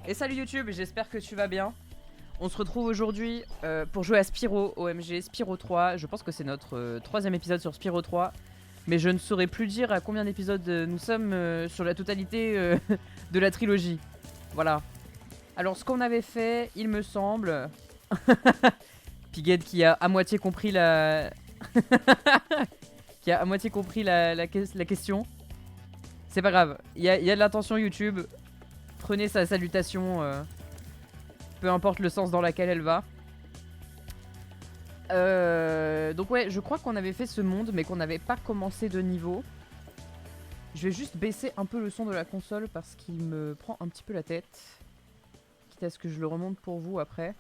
Et salut YouTube, j'espère que tu vas bien. On se retrouve aujourd'hui pour jouer à Spyro, OMG Spyro 3. Je pense que c'est notre troisième épisode sur Spyro 3. Mais je ne saurais plus dire à combien d'épisodes nous sommes sur la totalité de la trilogie. Voilà. Alors ce qu'on avait fait, il me semble... Piguet qui a à moitié compris la... qui a à moitié compris la question. C'est pas grave, il y a de l'attention YouTube. Prenez sa salutation, peu importe le sens dans lequel elle va. Donc ouais, je crois qu'on avait fait ce monde, mais qu'on n'avait pas commencé de niveau. Je vais juste baisser un peu le son de la console parce qu'il me prend un petit peu la tête. Quitte à ce que je le remonte pour vous après.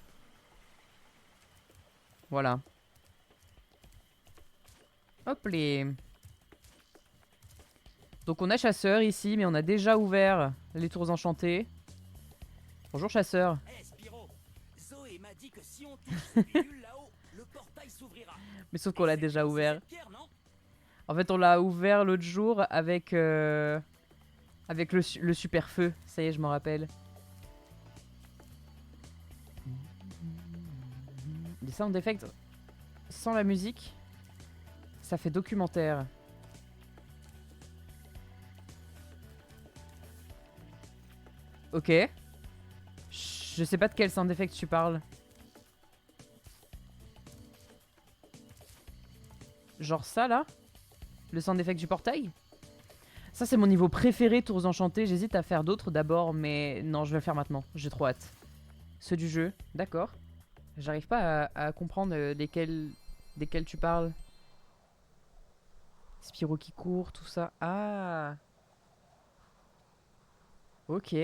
Voilà. Hop les. Donc on a chasseur ici, mais on a déjà ouvert les tours enchantées. Bonjour chasseur. Hey Spyro, Zoé m'a dit que si on touche ce bidule là-haut, le portail s'ouvrira. Mais sauf qu'on l'a déjà ouvert. Pierre, non? En fait, on l'a ouvert l'autre jour avec avec le super feu. Ça y est, je m'en rappelle. Les sound effects sans la musique, ça fait documentaire. Ok. Je sais pas de quel sound effect tu parles. Genre ça là? Le sound effect du portail? Ça c'est mon niveau préféré, Tours Enchantées. J'hésite à faire d'autres d'abord, mais non, je vais le faire maintenant. J'ai trop hâte. Ceux du jeu, d'accord. J'arrive pas à comprendre desquels tu parles. Spyro qui court, tout ça. Ah. Ok.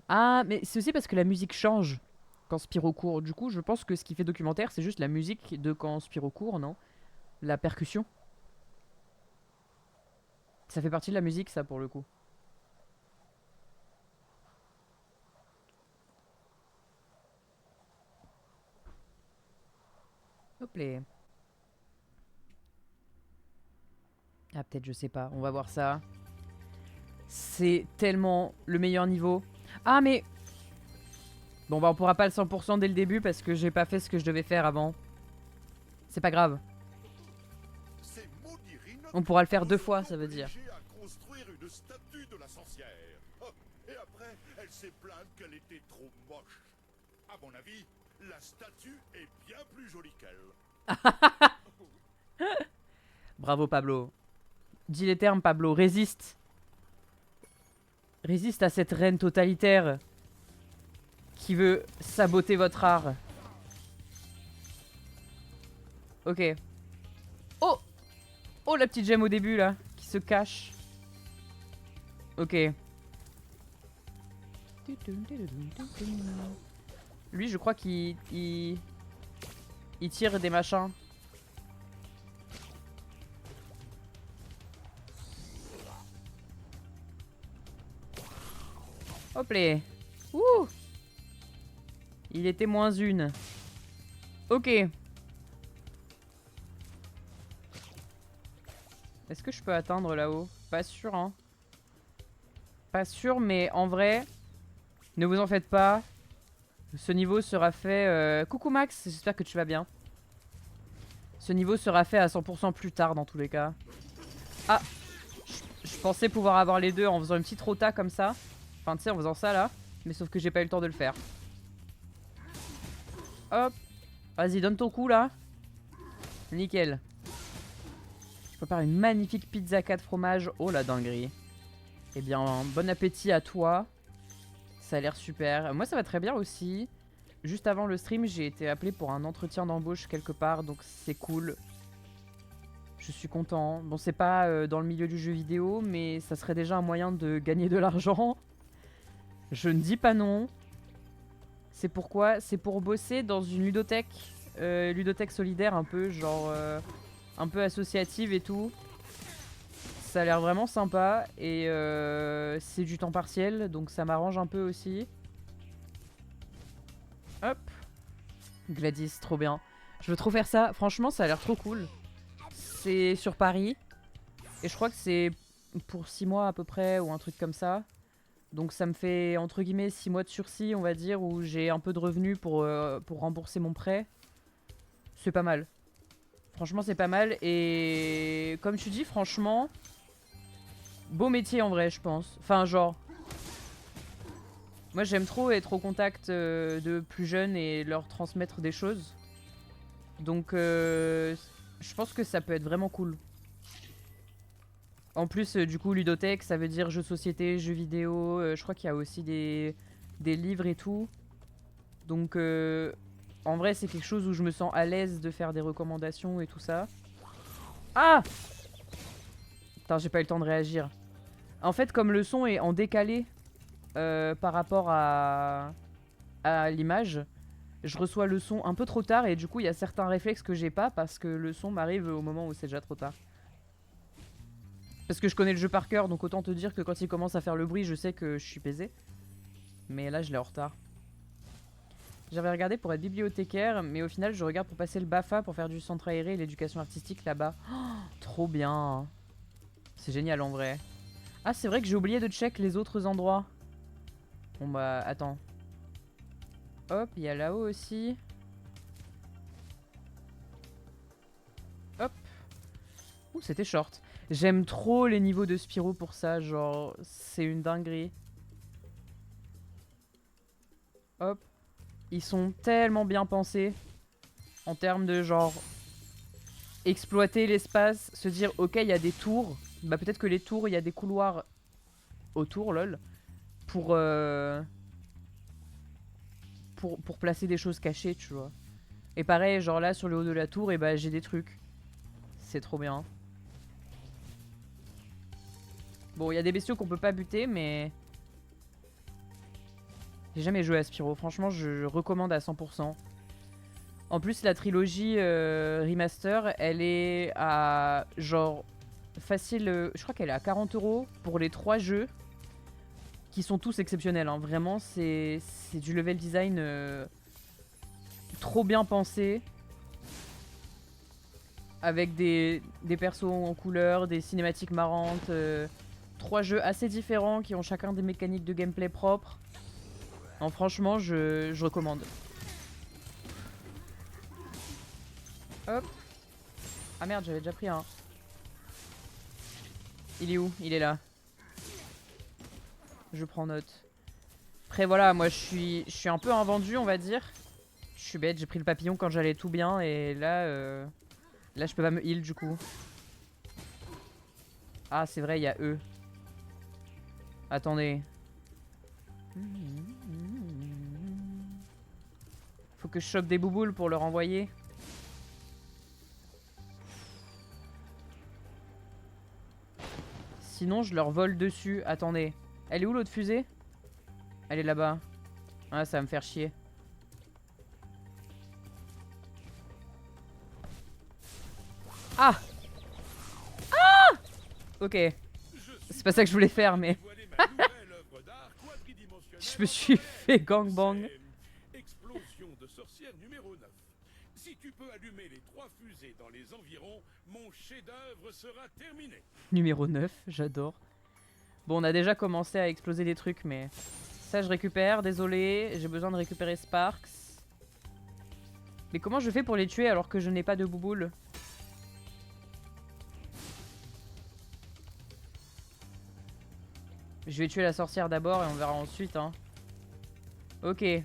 Ah, mais c'est aussi parce que la musique change quand Spyro court. Du coup, je pense que ce qui fait documentaire, c'est juste la musique de quand Spyro court, non? La percussion. Ça fait partie de la musique, ça, pour le coup. Hop là. Ah, peut-être, je sais pas. On va voir ça. C'est tellement le meilleur niveau. Ah, mais... Bon, bah, on pourra pas le 100% dès le début parce que j'ai pas fait ce que je devais faire avant. C'est pas grave. On pourra le faire 2 fois, ça veut dire. À construire une statue de la sorcière. Oh, et après, elle s'est plainte qu'elle était trop moche. À mon avis, la statue est bien plus jolie qu'elle. Bravo, Pablo. Dis les termes, Pablo. Résiste. Résiste à cette reine totalitaire qui veut saboter votre art. Ok. Oh! Oh, la petite gemme au début, là, qui se cache. Ok. Lui, je crois qu'il il tire des machins. Hop là. Ouh. Il était -1. Ok. Est-ce que je peux atteindre là-haut? Pas sûr, hein. Pas sûr, mais en vrai, ne vous en faites pas. Ce niveau sera fait... Coucou Max, j'espère que tu vas bien. Ce niveau sera fait à 100% plus tard dans tous les cas. Ah, je pensais pouvoir avoir les deux en faisant une petite rota comme ça. Enfin, tu sais, en faisant ça là. Mais sauf que j'ai pas eu le temps de le faire. Hop. Vas-y, donne ton coup là. Nickel. Je prépare une magnifique pizza 4 fromages. Oh la dinguerie. Eh bien, bon appétit à toi. Ça a l'air super. Moi, ça va très bien aussi. Juste avant le stream, j'ai été appelé pour un entretien d'embauche quelque part. Donc, c'est cool. Je suis content. Bon, c'est pas dans le milieu du jeu vidéo, mais ça serait déjà un moyen de gagner de l'argent. Je ne dis pas non. C'est pourquoi? C'est pour bosser dans une ludothèque. Ludothèque solidaire un peu, genre... un peu associative et tout. Ça a l'air vraiment sympa. Et c'est du temps partiel, donc ça m'arrange un peu aussi. Hop. Gladys, trop bien. Je veux trop faire ça. Franchement, ça a l'air trop cool. C'est sur Paris. Et je crois que c'est pour 6 mois à peu près, ou un truc comme ça. Donc ça me fait entre guillemets 6 mois de sursis, on va dire, où j'ai un peu de revenus pour rembourser mon prêt. C'est pas mal. Franchement, c'est pas mal. Et comme tu dis, franchement, beau métier en vrai, je pense. Enfin, genre, moi j'aime trop être au contact de plus jeunes et leur transmettre des choses. Donc, je pense que ça peut être vraiment cool. En plus, du coup, ludothèque, ça veut dire jeux de société, jeux vidéo. Je crois qu'il y a aussi des livres et tout. Donc, en vrai, c'est quelque chose où je me sens à l'aise de faire des recommandations et tout ça. Ah! Putain, j'ai pas eu le temps de réagir. En fait, comme le son est en décalé par rapport à l'image, je reçois le son un peu trop tard et du coup, il y a certains réflexes que j'ai pas parce que le son m'arrive au moment où c'est déjà trop tard. Parce que je connais le jeu par cœur, donc autant te dire que quand il commence à faire le bruit, je sais que je suis baisé. Mais là, je l'ai en retard. J'avais regardé pour être bibliothécaire, mais au final, je regarde pour passer le BAFA pour faire du centre aéré et l'éducation artistique là-bas. Oh, trop bien. C'est génial en vrai. Ah, c'est vrai que j'ai oublié de check les autres endroits. Bon bah, attends. Hop, il y a là-haut aussi. Hop. Ouh, c'était short. J'aime trop les niveaux de Spyro pour ça, genre, c'est une dinguerie. Hop. Ils sont tellement bien pensés en termes de genre exploiter l'espace, se dire ok il y a des tours, bah peut-être que les tours il y a des couloirs autour lol pour placer des choses cachées tu vois. Et pareil genre là sur le haut de la tour et bah j'ai des trucs. C'est trop bien. Bon il y a des bestiaux qu'on peut pas buter mais j'ai jamais joué à Spyro. Franchement je recommande à 100%. En plus, la trilogie remaster, elle est à genre facile. Je crois qu'elle est à 40 € pour les 3 jeux qui sont tous exceptionnels. Hein. Vraiment, c'est du level design trop bien pensé. Avec des persos en couleur, des cinématiques marrantes. 3 jeux assez différents qui ont chacun des mécaniques de gameplay propres. Non, franchement, je recommande. Hop. Ah merde, j'avais déjà pris un. Il est où? Il est là. Je prends note. Après voilà, moi je suis un peu invendu on va dire. Je suis bête, j'ai pris le papillon quand j'allais tout bien et là, là je peux pas me heal du coup. Ah c'est vrai, il y a eux. Attendez. Faut que je chope des bouboules pour leur envoyer. Sinon je leur vole dessus. Attendez. Elle est où l'autre fusée? Elle est là-bas. Ah ça va me faire chier. Ah! Ah! Ok. C'est pas ça que je voulais faire mais... Je me suis fait gangbang. Explosion de sorcière numéro 9. Si tu peux allumer les 3 fusées dans les environs, mon chef-d'œuvre sera terminé. Numéro 9, j'adore. Bon, on a déjà commencé à exploser des trucs, mais... Ça, je récupère, désolé. J'ai besoin de récupérer Sparks. Mais comment je fais pour les tuer alors que je n'ai pas de bouboule? Je vais tuer la sorcière d'abord et on verra ensuite, hein. Ok. J'ai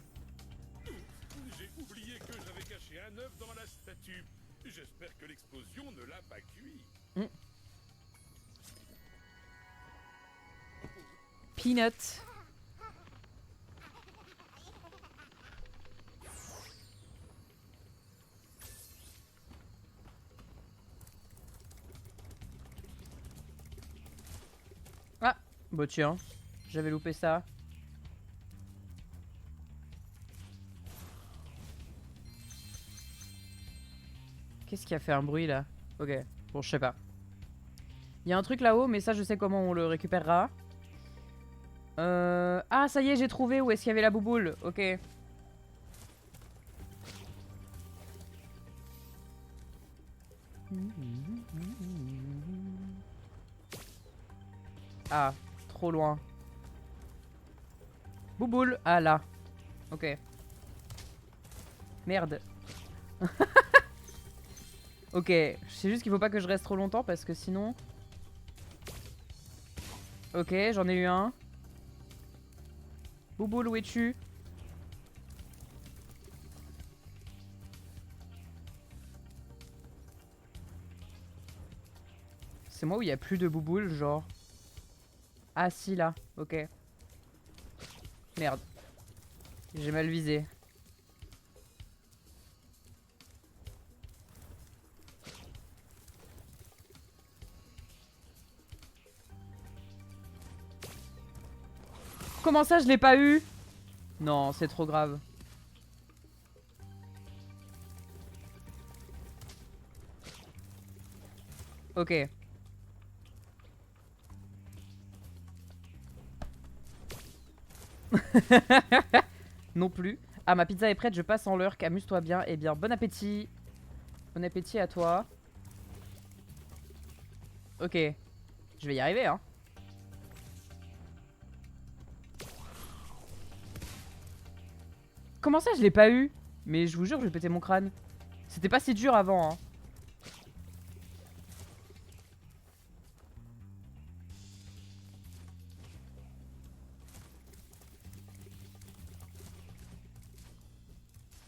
oublié que j'avais caché un œuf dans la statue. J'espère que l'explosion ne l'a pas cuit. Peanut. Ah, bah tiens, j'avais loupé ça. Qu'est-ce qui a fait un bruit là? Ok, bon je sais pas. Il y a un truc là-haut, mais ça je sais comment on le récupérera. Ah ça y est, j'ai trouvé où est-ce qu'il y avait la bouboule. Ok. Ah, trop loin. Bouboule. Ah là. Ok. Merde. Ok. Je sais juste qu'il faut pas que je reste trop longtemps parce que sinon... Ok, j'en ai eu un. Bouboule, où es-tu? C'est moi où il y a plus de bouboule, genre. Ah si, là. Ok. Merde. J'ai mal visé. Comment ça, je l'ai pas eu? Non, c'est trop grave. Ok. Non plus. Ah, ma pizza est prête, je passe en lurk. Amuse-toi bien. Eh bien, bon appétit. Bon appétit à toi. Ok. Je vais y arriver, hein. Comment ça, je l'ai pas eu? Mais je vous jure, je vais péter mon crâne. C'était pas si dur avant, hein.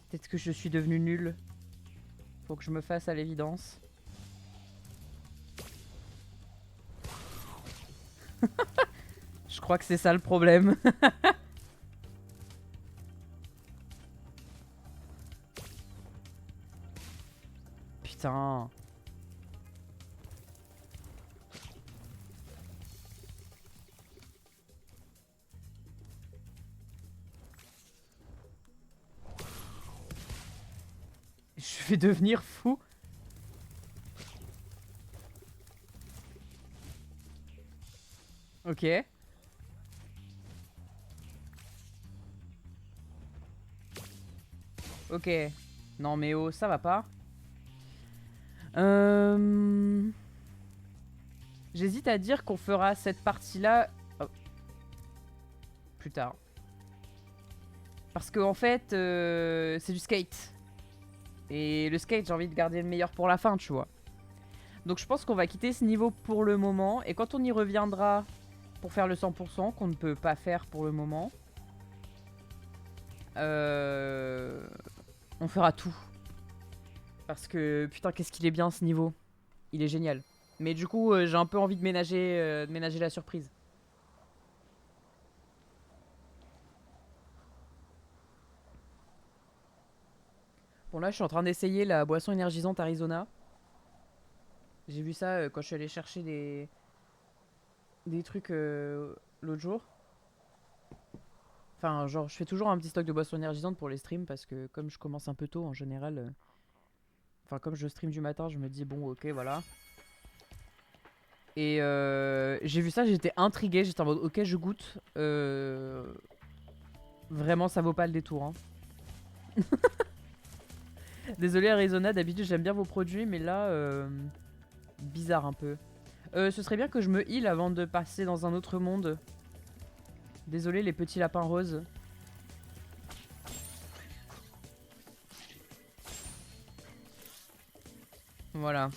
Peut-être que je suis devenu nul. Faut que je me fasse à l'évidence. Je crois que c'est ça le problème. Putain. Je vais devenir fou. Ok. Ok. Non mais oh, ça va pas. J'hésite à dire qu'on fera cette partie-là plus tard. Parce que en fait, c'est du skate. Et le skate, j'ai envie de garder le meilleur pour la fin, tu vois. Donc je pense qu'on va quitter ce niveau pour le moment. Et quand on y reviendra pour faire le 100%, qu'on ne peut pas faire pour le moment, on fera tout. Parce que putain, qu'est-ce qu'il est bien ce niveau. Il est génial. Mais du coup, j'ai un peu envie de ménager la surprise. Bon là, je suis en train d'essayer la boisson énergisante Arizona. J'ai vu ça quand je suis allé chercher des trucs l'autre jour. Enfin, genre, je fais toujours un petit stock de boissons énergisantes pour les streams parce que comme je commence un peu tôt en général, enfin comme je stream du matin, je me dis bon, ok, voilà. Et j'ai vu ça, j'étais intrigué, j'étais en mode ok, je goûte. Vraiment, ça vaut pas le détour. Hein. Désolé Arizona, d'habitude j'aime bien vos produits, mais là, bizarre un peu. Ce serait bien que je me heal avant de passer dans un autre monde. Désolé les petits lapins roses. Voilà.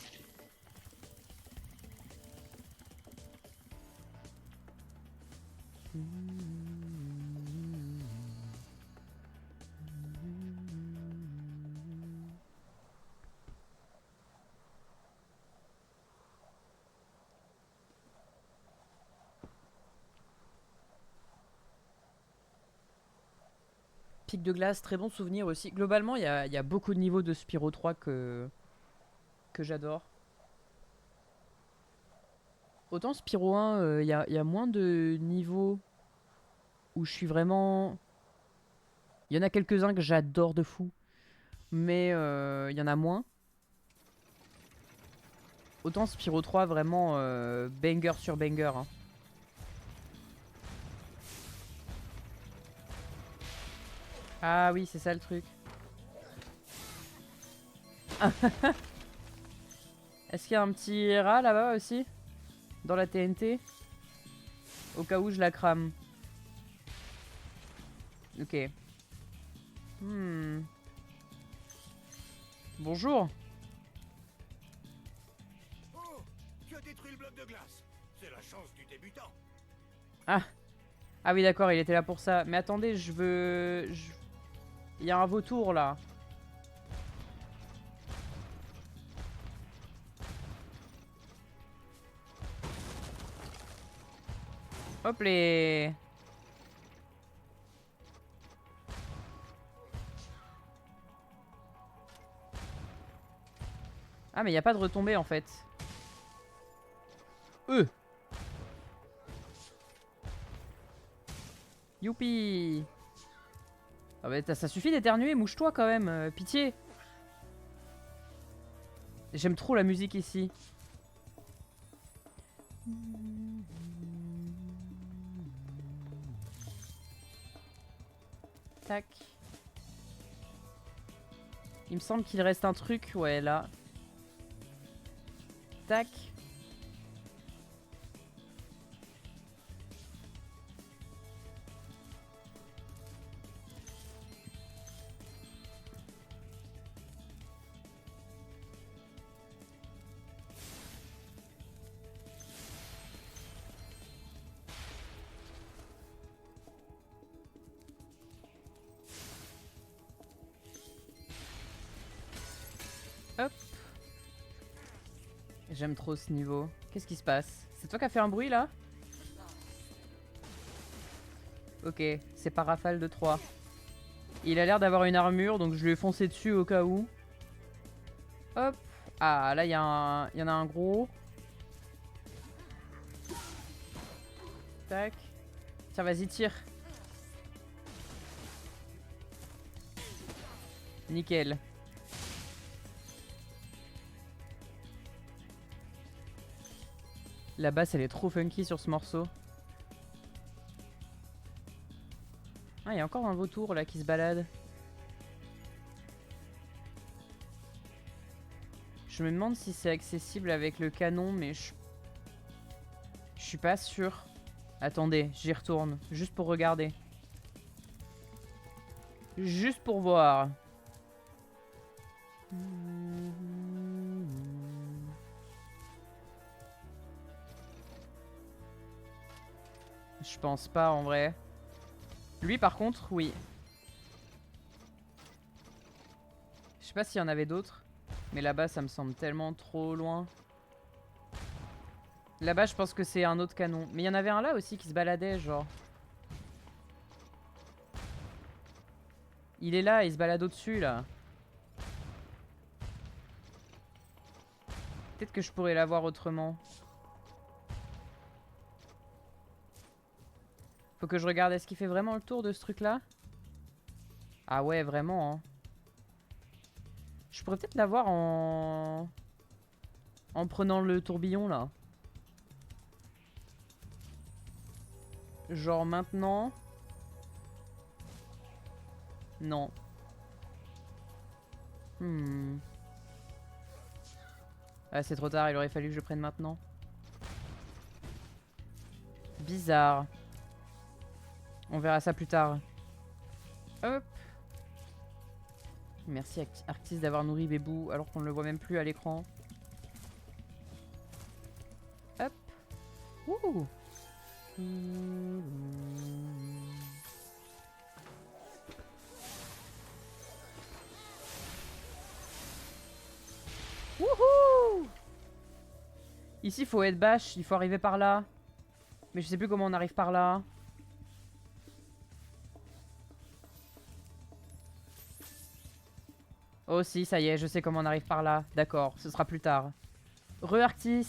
Pic de glace, très bon souvenir aussi. Globalement, il y a beaucoup de niveaux de Spyro 3 que j'adore. Autant Spyro 1, il y a moins de niveaux où je suis vraiment... Il y en a quelques-uns que j'adore de fou, mais il y en a moins. Autant Spyro 3, vraiment banger sur banger. Hein. Ah oui, c'est ça le truc. Est-ce qu'il y a un petit rat là-bas aussi? Dans la TNT? Au cas où je la crame. Ok. Hmm. Bonjour. Oh, tu as détruit le bloc de glace. C'est la chance du débutant. Ah. Ah oui, d'accord, il était là pour ça. Mais attendez, je veux... Il y a un vautour, là. Hop les... Ah, mais il n'y a pas de retombée, en fait. Youpi. Ah bah, ça suffit d'éternuer, mouche-toi quand même, pitié. J'aime trop la musique ici. Tac. Il me semble qu'il reste un truc, ouais, là. Tac. Hop. J'aime trop ce niveau. Qu'est-ce qui se passe? C'est toi qui as fait un bruit là? Ok, c'est pas Rafale de 3. Il a l'air d'avoir une armure, donc je lui ai foncé dessus au cas où. Hop. Ah, là, il y en a un gros. Tac. Tiens, vas-y, tire. Nickel. La basse, elle est trop funky sur ce morceau. Ah, il y a encore un vautour là qui se balade. Je me demande si c'est accessible avec le canon, mais je suis pas sûr. Attendez, j'y retourne, juste pour regarder. Juste pour voir. Je pense pas en vrai. Lui par contre, oui. Je sais pas s'il y en avait d'autres. Mais là-bas, ça me semble tellement trop loin. Là-bas, je pense que c'est un autre canon. Mais il y en avait un là aussi qui se baladait, genre. Il est là, il se balade au-dessus, là. Peut-être que je pourrais l'avoir autrement. Faut que je regarde, est-ce qu'il fait vraiment le tour de ce truc-là? Ah ouais, vraiment, hein. Je pourrais peut-être l'avoir en prenant le tourbillon, là. Genre maintenant. Non. Ah, c'est trop tard, il aurait fallu que je le prenne maintenant. Bizarre. On verra ça plus tard. Hop. Merci Arctis d'avoir nourri Bébou alors qu'on ne le voit même plus à l'écran. Hop. Wouh. Wouhou. Ici, il faut être bâche, il faut arriver par là. Mais je sais plus comment on arrive par là. Oh si, ça y est, je sais comment on arrive par là. D'accord, ce sera plus tard. Re-Arctis.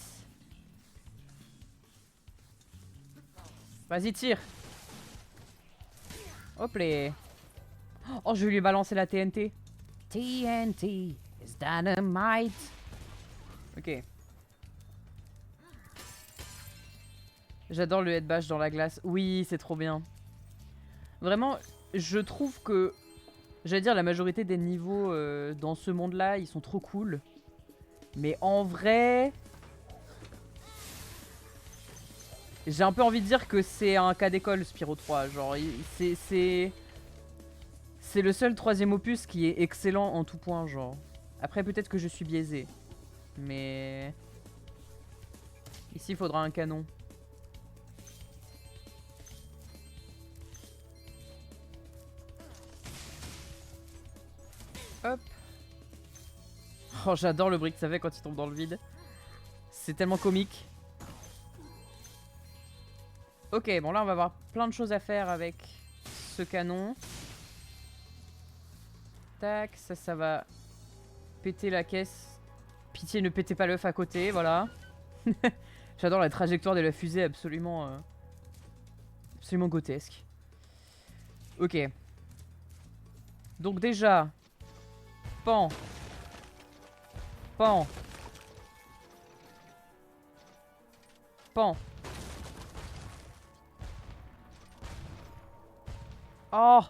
Vas-y, tire. Hop les. Oh, je vais lui balancer la TNT. TNT is dynamite. Ok. J'adore le headbash dans la glace. Oui, c'est trop bien. Vraiment, je trouve que... J'allais dire, la majorité des niveaux dans ce monde-là, ils sont trop cool. Mais en vrai... J'ai un peu envie de dire que c'est un cas d'école, Spyro 3. Genre, c'est... C'est le seul troisième opus qui est excellent en tout point, genre. Après, peut-être que je suis biaisé. Mais... Ici, il faudra un canon. Hop. Oh, j'adore le bruit que ça fait quand il tombe dans le vide. C'est tellement comique. Ok, bon là, on va avoir plein de choses à faire avec ce canon. Tac, ça va péter la caisse. Pitié, ne pétez pas l'œuf à côté, voilà. J'adore la trajectoire de la fusée, absolument grotesque. Ok. Donc déjà... Pan. Pan. Pan. Oh!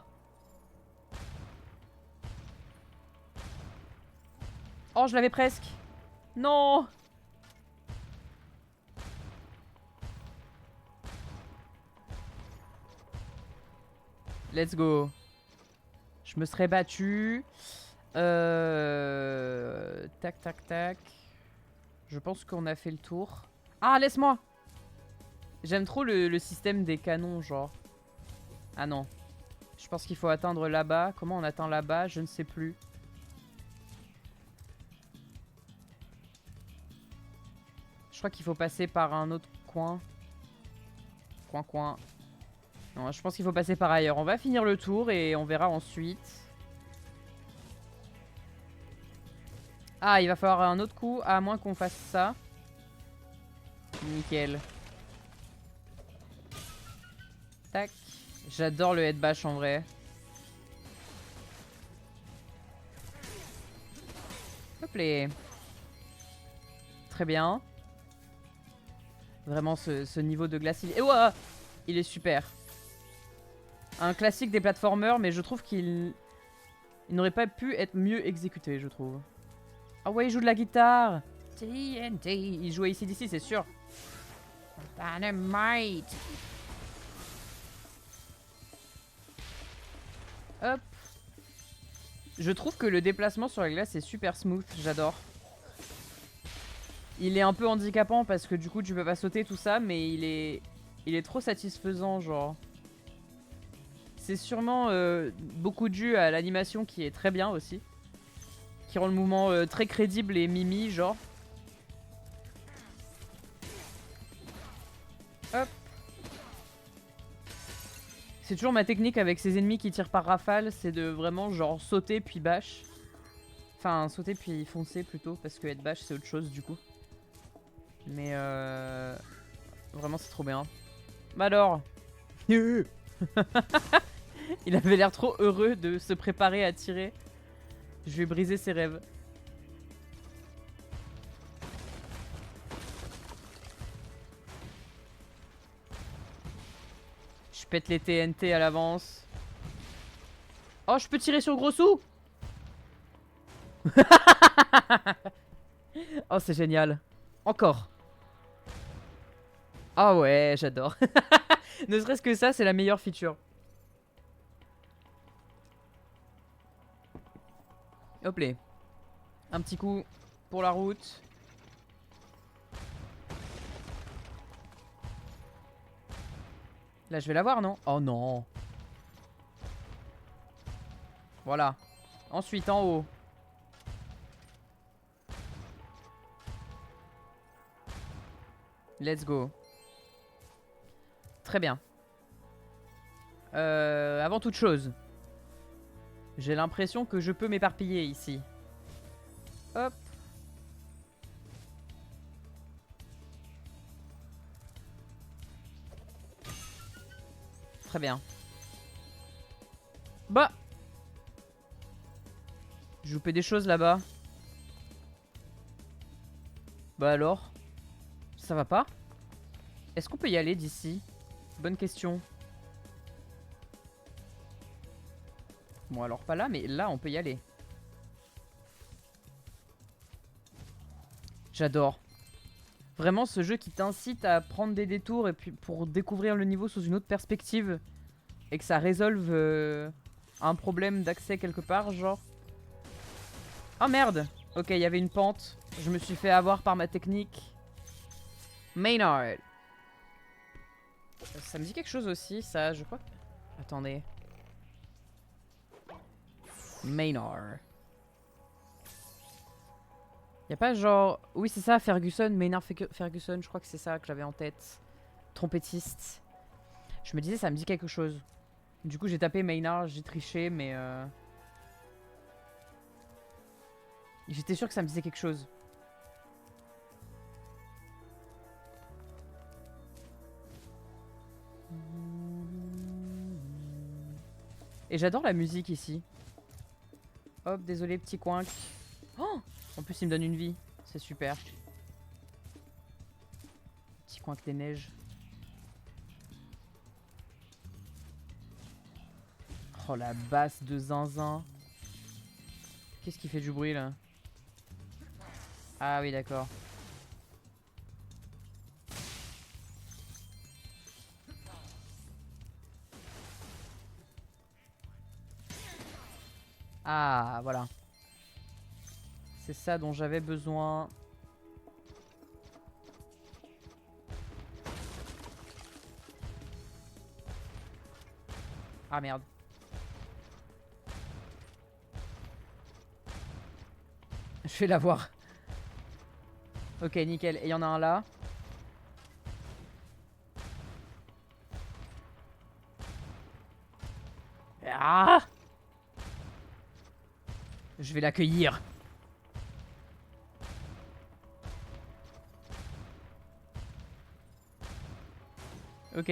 Oh, je l'avais presque. Non! Let's go. Je me serais battu. Tac, tac, tac. Je pense qu'on a fait le tour. Ah, laisse-moi! J'aime trop le système des canons, genre. Ah non. Je pense qu'il faut atteindre là-bas. Comment on atteint là-bas? Je ne sais plus. Je crois qu'il faut passer par un autre coin. Coin. Non, je pense qu'il faut passer par ailleurs. On va finir le tour et on verra ensuite. Ah, il va falloir un autre coup, à moins qu'on fasse ça. Nickel. Tac. J'adore le head bash en vrai. Hop là. Très bien. Vraiment ce niveau de glace, il est super. Un classique des platformers, mais je trouve qu'il n'aurait pas pu être mieux exécuté, je trouve. Ah ouais, il joue de la guitare. TNT. Il jouait ici d'ici, c'est sûr. Dynamite. Hop. Je trouve que le déplacement sur la glace est super smooth, j'adore. Il est un peu handicapant parce que du coup tu peux pas sauter tout ça, mais il est trop satisfaisant, genre. C'est sûrement beaucoup dû à l'animation qui est très bien aussi. Qui rend le mouvement très crédible et mimi, genre. Hop. C'est toujours ma technique avec ces ennemis qui tirent par rafale, c'est de vraiment genre sauter puis bash. Enfin, sauter puis foncer plutôt, parce que head bash c'est autre chose du coup. Mais vraiment c'est trop bien. Bah alors. Il avait l'air trop heureux de se préparer à tirer. Je vais briser ses rêves. Je pète les TNT à l'avance. Oh, je peux tirer sur Gros Sou. Oh, c'est génial. Encore. Ah ouais, j'adore. Ne serait-ce que ça, c'est la meilleure feature. Hop là. Un petit coup pour la route. Là, je vais l'avoir, non? Oh non. Voilà. Ensuite, en haut. Let's go. Très bien. Avant toute chose, j'ai l'impression que je peux m'éparpiller ici. Hop. Très bien. Bah. Je loupais des choses là-bas. Bah alors? Ça va pas? Est-ce qu'on peut y aller d'ici? Bonne question. Bon alors pas là, mais là on peut y aller. J'adore. Vraiment ce jeu qui t'incite à prendre des détours et puis pour découvrir le niveau sous une autre perspective. Et que ça résolve un problème d'accès quelque part, genre. Oh merde! Ok, il y avait une pente. Je me suis fait avoir par ma technique. Maynard. Ça me dit quelque chose aussi, ça, je crois. Attendez. Maynard. Y a pas genre... Oui, c'est ça, Ferguson. Maynard Ferguson, je crois que c'est ça que j'avais en tête. Trompettiste. Je me disais, ça me dit quelque chose. Du coup, j'ai tapé Maynard, j'ai triché, mais... J'étais sûr que ça me disait quelque chose. Et j'adore la musique ici. Hop, désolé, petit coin. Oh, en plus, il me donne une vie. C'est super. Petit coin des neiges. Oh, la basse de zinzin. Qu'est-ce qui fait du bruit, là? Ah oui, d'accord. Ah, voilà. C'est ça dont j'avais besoin. Ah merde. Je vais l'avoir. Ok, nickel. Et il y en a un là. Ah! Je vais l'accueillir. Ok.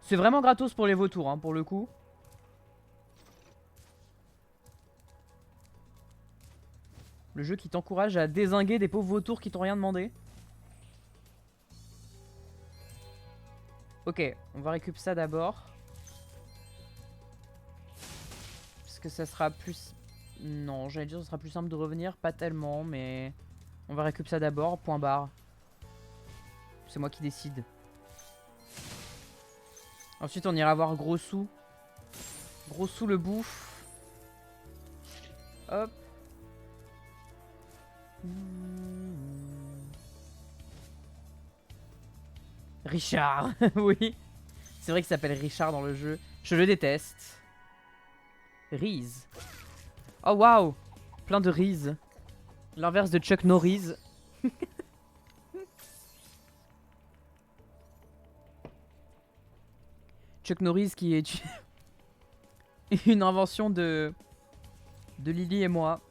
C'est vraiment gratos pour les vautours, hein, pour le coup. Le jeu qui t'encourage à dézinguer des pauvres vautours qui t'ont rien demandé. Ok, on va récupérer ça d'abord. Parce que ça sera plus... Non, j'allais dire que ce sera plus simple de revenir. Pas tellement, mais... On va récupérer ça d'abord, point barre. C'est moi qui décide. Ensuite, on ira voir Gros Sou. Gros Sou le bouffe. Hop. Richard, oui. C'est vrai qu'il s'appelle Richard dans le jeu. Je le déteste. Reese. Oh waouh. Plein de Reese. L'inverse de Chuck Norris. Chuck Norris qui est une invention de Lily et moi.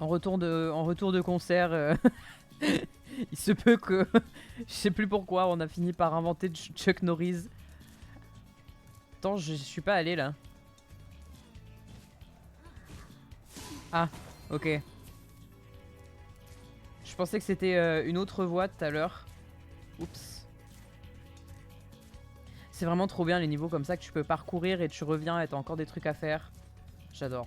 En retour de concert, il se peut que... Je sais plus pourquoi, on a fini par inventer Chuck Norris. Attends, je suis pas allé là. Ah, ok. Je pensais que c'était une autre voie tout à l'heure. Oups. C'est vraiment trop bien les niveaux comme ça que tu peux parcourir et tu reviens et t'as encore des trucs à faire. J'adore.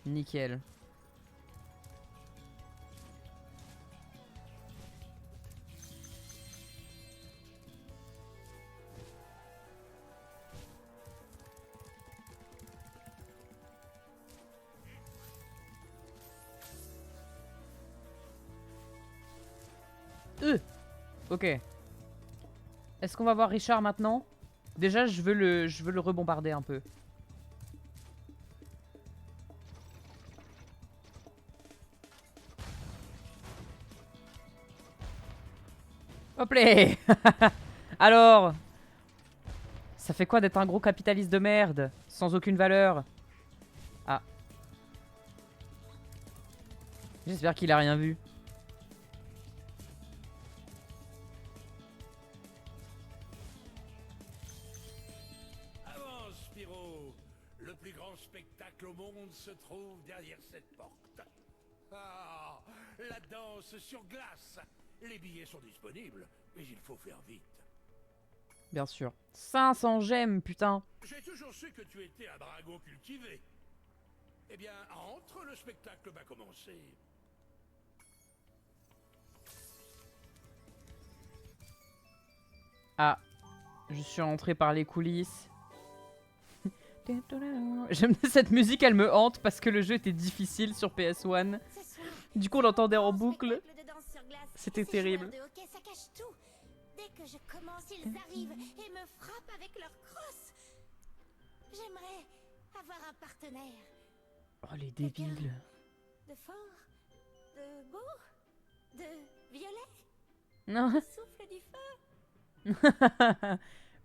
Nickel. Ok. Est-ce qu'on va voir Richard maintenant? Déjà, je veux le rebombarder un peu. Hop là. Alors, ça fait quoi d'être un gros capitaliste de merde sans aucune valeur? Ah. J'espère qu'il a rien vu. Avance, Spyro. Le plus grand spectacle au monde se trouve derrière cette porte. Ah, la danse sur glace. Les billets sont disponibles, mais il faut faire vite. Bien sûr. 500 gemmes, putain. J'ai toujours su que tu étais un dragon cultivé. Eh bien, entre, le spectacle va commencer. Ah, je suis rentré par les coulisses. J'aime cette musique, elle me hante parce que le jeu était difficile sur PS1. Du coup, on l'entendait en boucle. C'était terrible. Dès que je commence, ils arrivent et me frappent avec leurs crosses. J'aimerais avoir un partenaire. Oh, les débiles. De fort, de beau, de violet, Non. qui souffle du feu.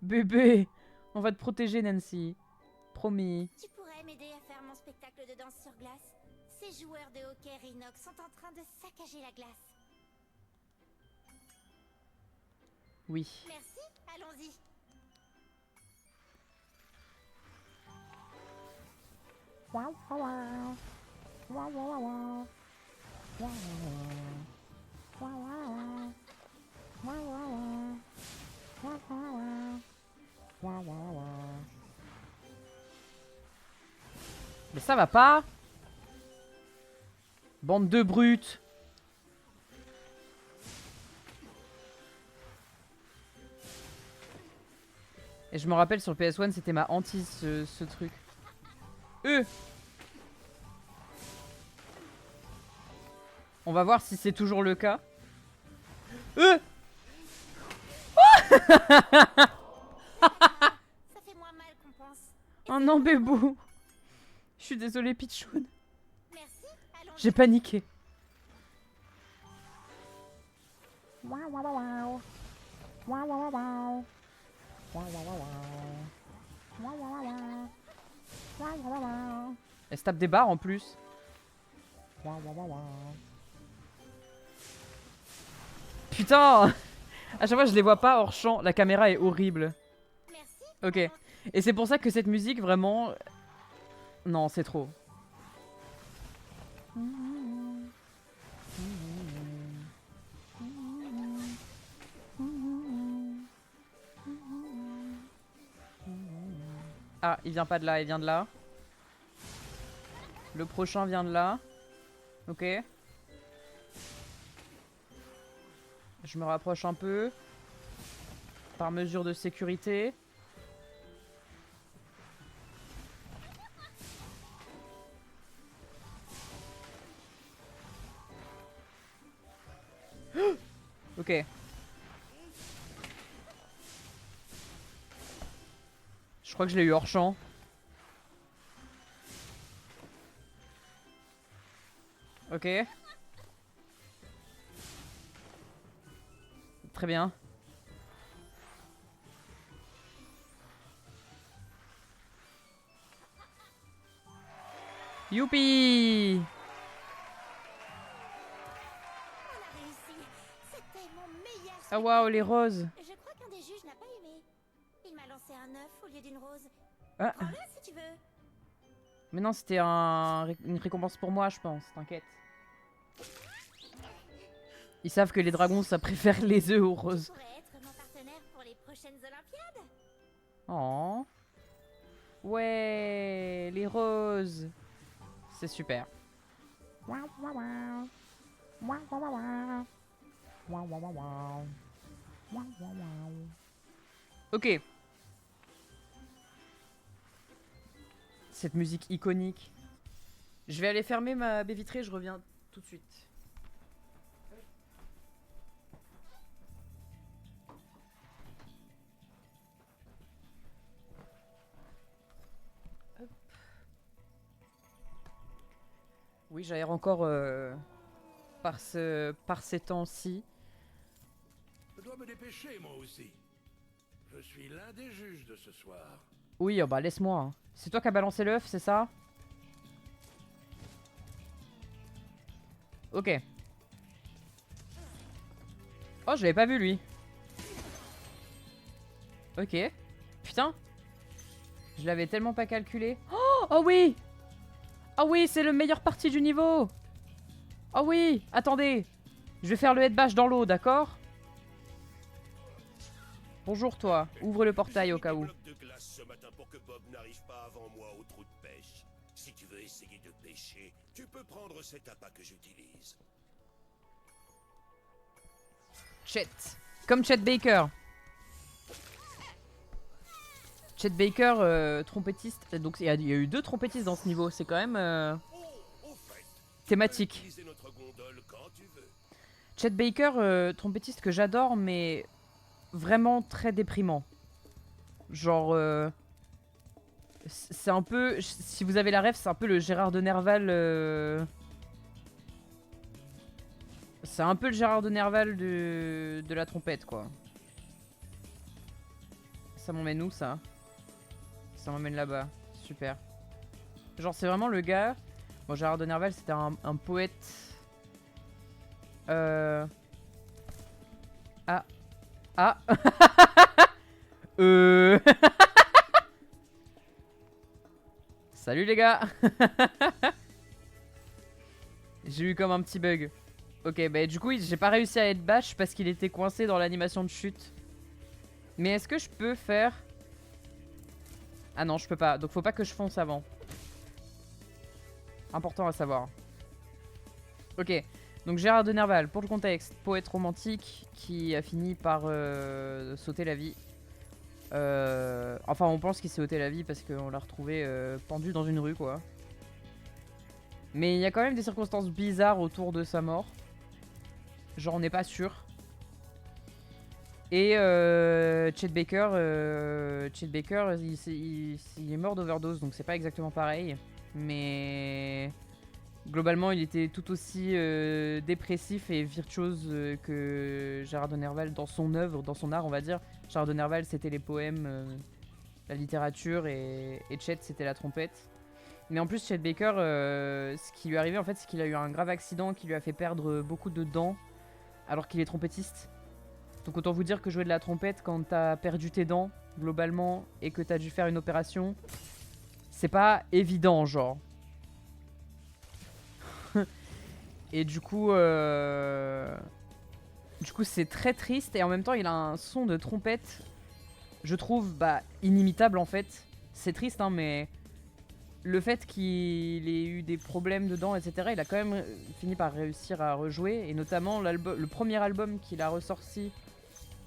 Bébé, on va te protéger, Nancy. Promis. Tu pourrais m'aider à faire mon spectacle de danse sur glace. Ces joueurs de hockey Rhinox sont en train de saccager la glace. Oui. Merci, allons-y. Mais ça va pas. Bande de brutes. Et je me rappelle sur le PS1 c'était ma hantise ce truc. On va voir si c'est toujours le cas. Ça fait moins mal qu'on pense. Oh non, bébou. Je suis désolée, Pichoun. Merci, allons-y. J'ai paniqué. Elle se tape des barres en plus. Putain. À chaque fois je les vois pas hors champ. La caméra est horrible. Merci. Ok. Et c'est pour ça que cette musique vraiment... Non, c'est trop. Ah, il vient pas de là, il vient de là. Le prochain vient de là. Ok. Je me rapproche un peu. Par mesure de sécurité. Ok. Je crois que je l'ai eu hors champ. Ok. Très bien. Youpi! On a réussi. C'était mon meilleur Ah spectacle. waouh, les roses. Je crois qu'un des juges n'a pas aimé. Il m'a lancé un œuf au lieu d'une rose. Ah. Prends-le si tu veux. Mais non, c'était une récompense pour moi, je pense. T'inquiète. Ils savent que les dragons, ça préfère les œufs aux Tu roses. pourrais être mon partenaire pour les prochaines Olympiades. Oh. Ouais, les roses. C'est super. Ok. Cette musique iconique. Je vais aller fermer ma baie vitrée, je reviens tout de suite. Hop. Oui, j'aère encore par ces temps-ci. Je dois me dépêcher, moi aussi. Je suis l'un des juges de ce soir. Oui, oh bah laisse-moi. Hein. C'est toi qui as balancé l'œuf, c'est ça? Ok. Oh, je l'avais pas vu lui. Ok. Putain. Je l'avais tellement pas calculé. Oh, oh oui. Oh oui, c'est le meilleur parti du niveau. Oh oui, attendez. Je vais faire le headbash dans l'eau, d'accord? Bonjour toi. Ouvre le portail au cas où. De glace ce matin pour que Bob n'arrive pas avant moi au trou de pêche. Si tu veux essayer de pêcher, tu peux prendre cet appât que j'utilise. Chet. Comme Chet Baker. Chet Baker, trompettiste. Donc il y a eu 2 trompettistes dans ce niveau. C'est quand même Au fait, thématique. utiliser notre gondole quand tu veux. Chet Baker, trompettiste que j'adore, mais vraiment très déprimant. Genre, c'est un peu, si vous avez la ref, c'est un peu le Gérard de Nerval. C'est un peu le Gérard de Nerval de la trompette, quoi. Ça m'emmène où, ça? Ça m'emmène là-bas. Super. Genre, c'est vraiment le gars... Bon, Gérard de Nerval, c'était un poète... Ah. Ah. Salut les gars. J'ai eu comme un petit bug. Ok, bah du coup, j'ai pas réussi à être bash parce qu'il était coincé dans l'animation de chute. Mais est-ce que je peux faire... Ah non, je peux pas. Donc faut pas que je fonce avant. Important à savoir. Ok. Donc Gérard de Nerval, pour le contexte, poète romantique qui a fini par s'ôter la vie. Enfin, on pense qu'il s'est ôté la vie parce qu'on l'a retrouvé pendu dans une rue, quoi. Mais il y a quand même des circonstances bizarres autour de sa mort. Genre, on n'est pas sûr. Et Chet Baker, il est mort d'overdose, donc c'est pas exactement pareil. Mais globalement, il était tout aussi dépressif et virtuose que Gérard de Nerval dans son œuvre, dans son art, on va dire. Gérard de Nerval, c'était les poèmes, la littérature, et Chet, c'était la trompette. Mais en plus, Chet Baker, ce qui lui est arrivé, en fait, c'est qu'il a eu un grave accident qui lui a fait perdre beaucoup de dents alors qu'il est trompettiste. Donc autant vous dire que jouer de la trompette quand t'as perdu tes dents, globalement, et que t'as dû faire une opération, c'est pas évident, genre. Et du coup, c'est très triste, et en même temps, il a un son de trompette, je trouve, bah, inimitable, en fait. C'est triste, hein, mais le fait qu'il ait eu des problèmes dedans, etc., il a quand même fini par réussir à rejouer, et notamment le premier album qu'il a ressorti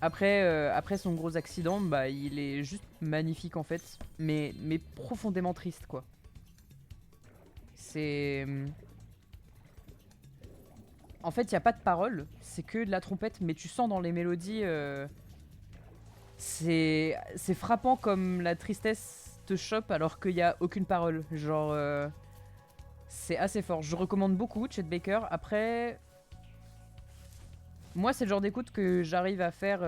après son gros accident, bah, il est juste magnifique en fait, mais profondément triste, quoi. C'est... En fait, il n'y a pas de paroles, c'est que de la trompette, mais tu sens dans les mélodies... C'est frappant comme la tristesse te chope alors qu'il n'y a aucune parole. Genre... C'est assez fort. Je recommande beaucoup Chet Baker. Après... Moi, c'est le genre d'écoute que j'arrive à faire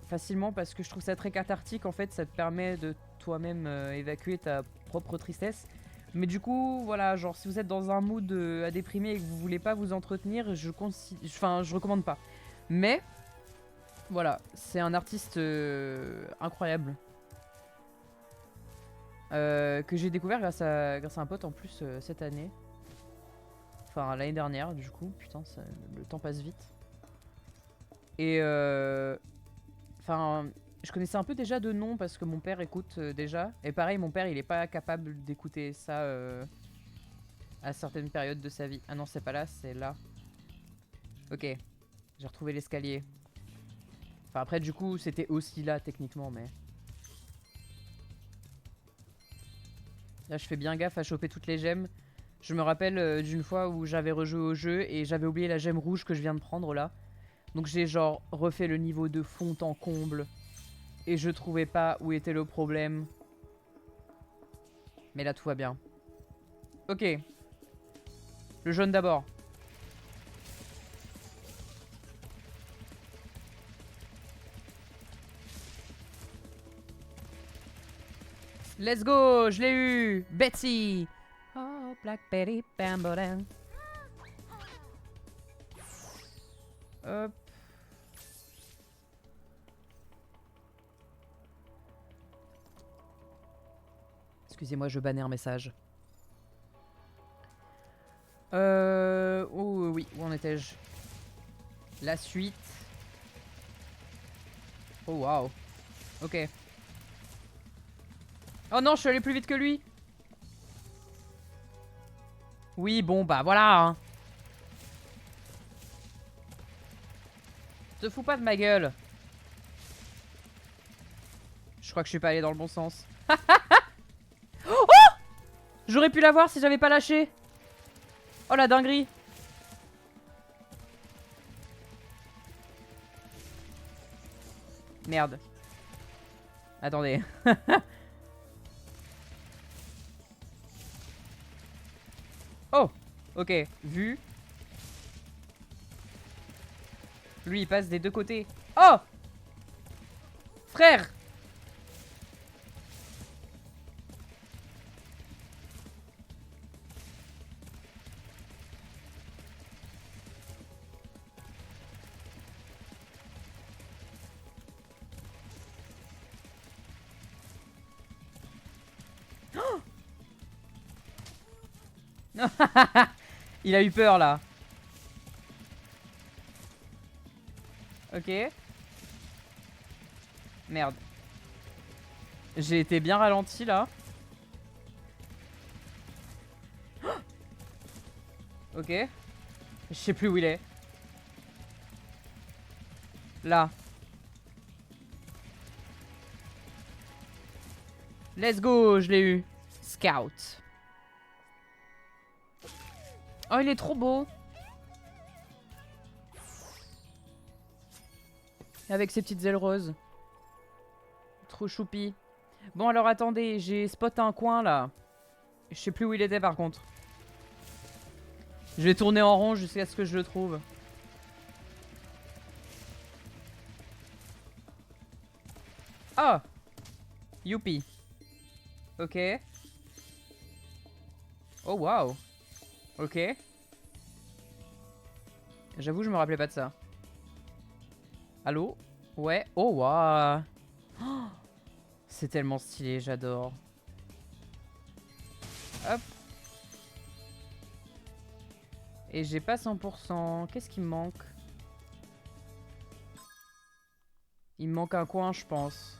facilement parce que je trouve ça très cathartique. En fait, ça te permet de toi-même évacuer ta propre tristesse. Mais du coup, voilà, genre si vous êtes dans un mood à déprimer et que vous voulez pas vous entretenir, je recommande pas. Mais voilà, c'est un artiste incroyable que j'ai découvert grâce à un pote en plus cette année. Enfin, l'année dernière, du coup. Putain, le temps passe vite. Et enfin, je connaissais un peu déjà de nom parce que mon père écoute déjà. Et pareil, mon père, il est pas capable d'écouter ça à certaines périodes de sa vie. Ah non, c'est pas là, c'est là. Ok, j'ai retrouvé l'escalier. Enfin, après, du coup, c'était aussi là, techniquement, mais... Là, je fais bien gaffe à choper toutes les gemmes. Je me rappelle d'une fois où j'avais rejoué au jeu et j'avais oublié la gemme rouge que je viens de prendre là. Donc j'ai genre refait le niveau de fond en comble. Et je trouvais pas où était le problème. Mais là tout va bien. Ok. Le jaune d'abord. Let's go, je l'ai eu. Betsy. Oh, Black Betty, bam, bam. Hop. Excusez-moi, je bannais un message. Oh oui, où en étais-je? La suite. Oh waouh. Ok. Oh non, je suis allé plus vite que lui. Oui, bon, bah voilà. Hein. Te fous pas de ma gueule. crois que je suis pas allé dans le bon sens. Oh! J'aurais pu l'avoir si j'avais pas lâché. Oh la dinguerie. Merde. Attendez. Oh! Ok, vu. Lui, il passe des deux côtés. Oh! Frère! Il a eu peur là. Ok. Merde. J'ai été bien ralenti là. Ok. Je sais plus où il est. Là. Let's go, je l'ai eu. Scout. Oh, il est trop beau. Avec ses petites ailes roses. Trop choupi. Bon, alors attendez, j'ai spoté un coin là. Je sais plus où il était par contre. Je vais tourner en rond jusqu'à ce que je le trouve. Ah! Youpi. Ok. Oh waouh. Ok. J'avoue, je me rappelais pas de ça. Allô? Ouais. Oh waouh. Oh, c'est tellement stylé, j'adore. Hop. Et j'ai pas 100%. Qu'est-ce qui me manque? Il me manque un coin, je pense.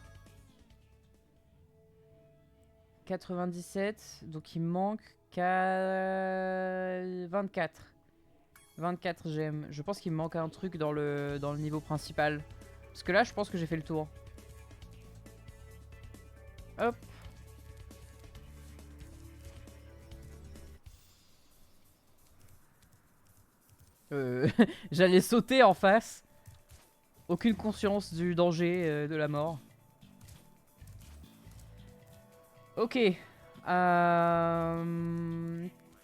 97. Donc il me manque qu'à 24. 24 gemmes. Je pense qu'il me manque un truc dans le niveau principal. Parce que là, je pense que j'ai fait le tour. Hop. J'allais sauter en face. Aucune conscience du danger, de la mort. Ok.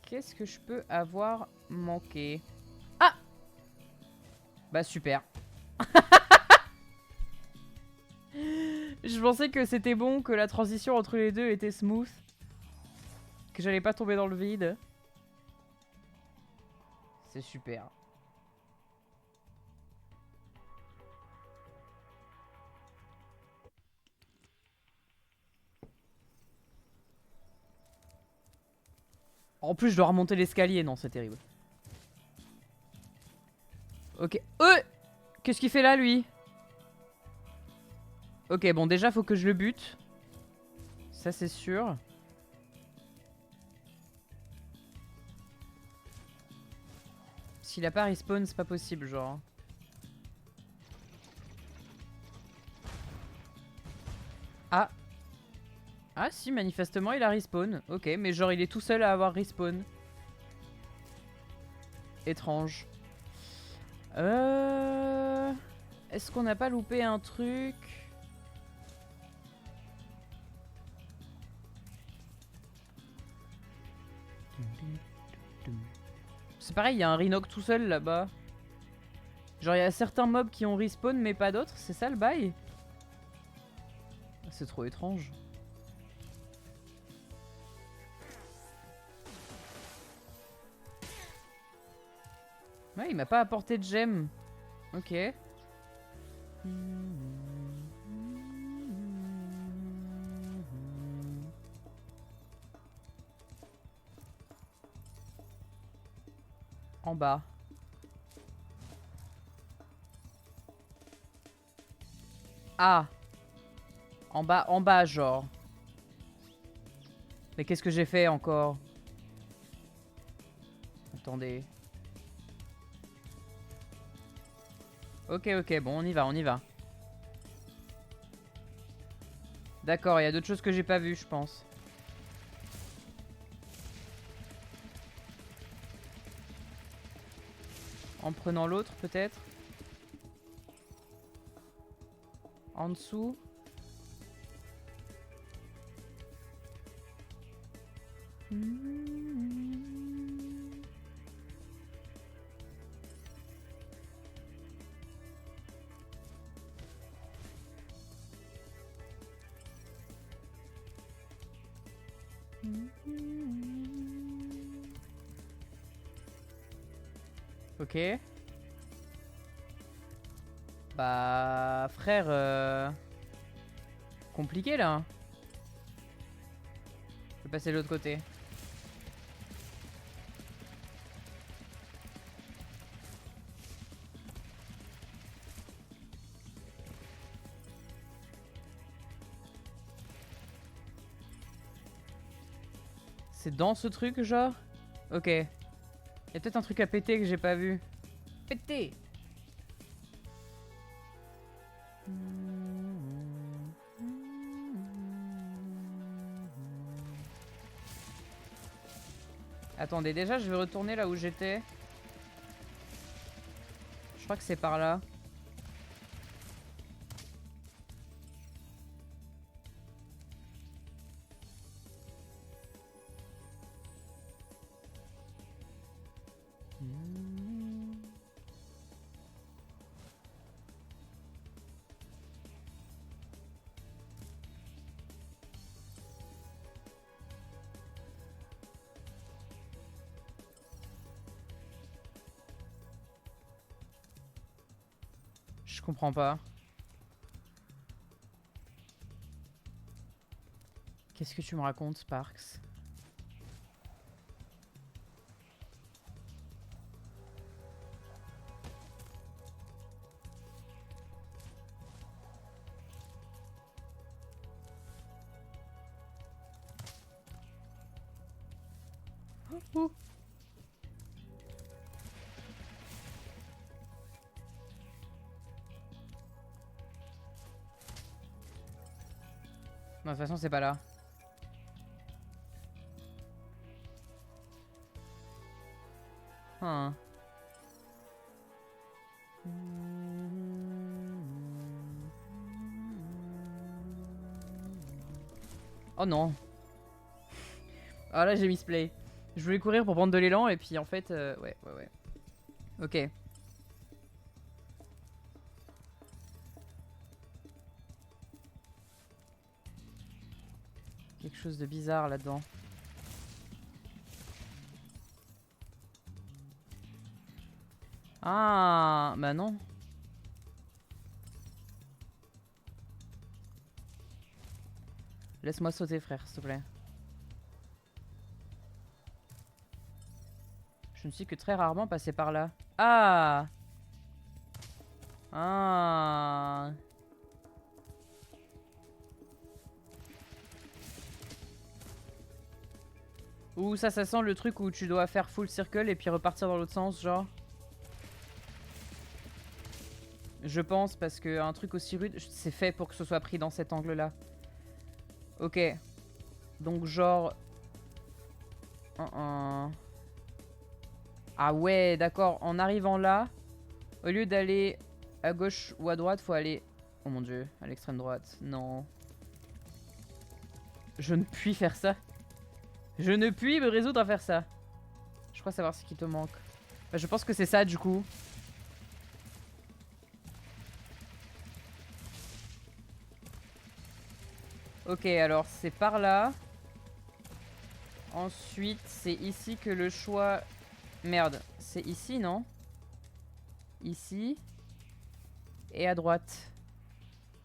Qu'est-ce que je peux avoir manqué? Ah! Bah super. Je pensais que c'était bon, que la transition entre les deux était smooth. Que j'allais pas tomber dans le vide. C'est super. En plus, je dois remonter l'escalier. Non, c'est terrible. Ok. Qu'est-ce qu'il fait là, lui? Ok, bon, déjà, faut que je le bute. Ça, c'est sûr. S'il a pas respawn, c'est pas possible, genre. Ah. Ah, si, manifestement, il a respawn. Ok, mais genre, il est tout seul à avoir respawn. Étrange. Est-ce qu'on n'a pas loupé un truc? C'est pareil, il y a un Rhinoc tout seul là-bas. Genre, il y a certains mobs qui ont respawn, mais pas d'autres. C'est ça le bail? C'est trop étrange. Ouais, il m'a pas apporté de gemmes. Ok. En bas. Ah. En bas, genre. Mais qu'est-ce que j'ai fait encore? Attendez. Ok, ok, bon, on y va, on y va. D'accord, il y a d'autres choses que j'ai pas vues, je pense. En prenant l'autre, peut-être. En dessous. Ok. Bah, frère, compliqué là. Je vais passer de l'autre côté. C'est dans ce truc, genre? Ok. Il y a peut-être un truc à péter que j'ai pas vu. Péter! Attendez, déjà je vais retourner là où j'étais. Je crois que c'est par là. Je comprends pas. Qu'est-ce que tu me racontes, Sparks? Ouh. Non, de toute façon, c'est pas là. Hein. Oh non. Ah là, j'ai misplay. Je voulais courir pour prendre de l'élan et puis en fait, ouais. Ok. Quelque chose de bizarre là-dedans. Ah, bah non. Laisse-moi sauter, frère, s'il te plaît. Je ne suis que très rarement passé par là. Ah! Ah! Ouh, ça sent le truc où tu dois faire full circle et puis repartir dans l'autre sens, genre. Je pense, parce que un truc aussi rude, c'est fait pour que ce soit pris dans cet angle-là. Ok. Donc genre... Ah ouais, d'accord. En arrivant là, au lieu d'aller à gauche ou à droite, faut aller... Oh mon dieu, à l'extrême droite. Non. Je ne puis faire ça. Je ne puis me résoudre à faire ça. Je crois savoir ce qui te manque. Bah, je pense que c'est ça du coup. Ok, alors c'est par là. Ensuite, c'est ici que le choix... Merde, c'est ici, non? Ici. Et à droite.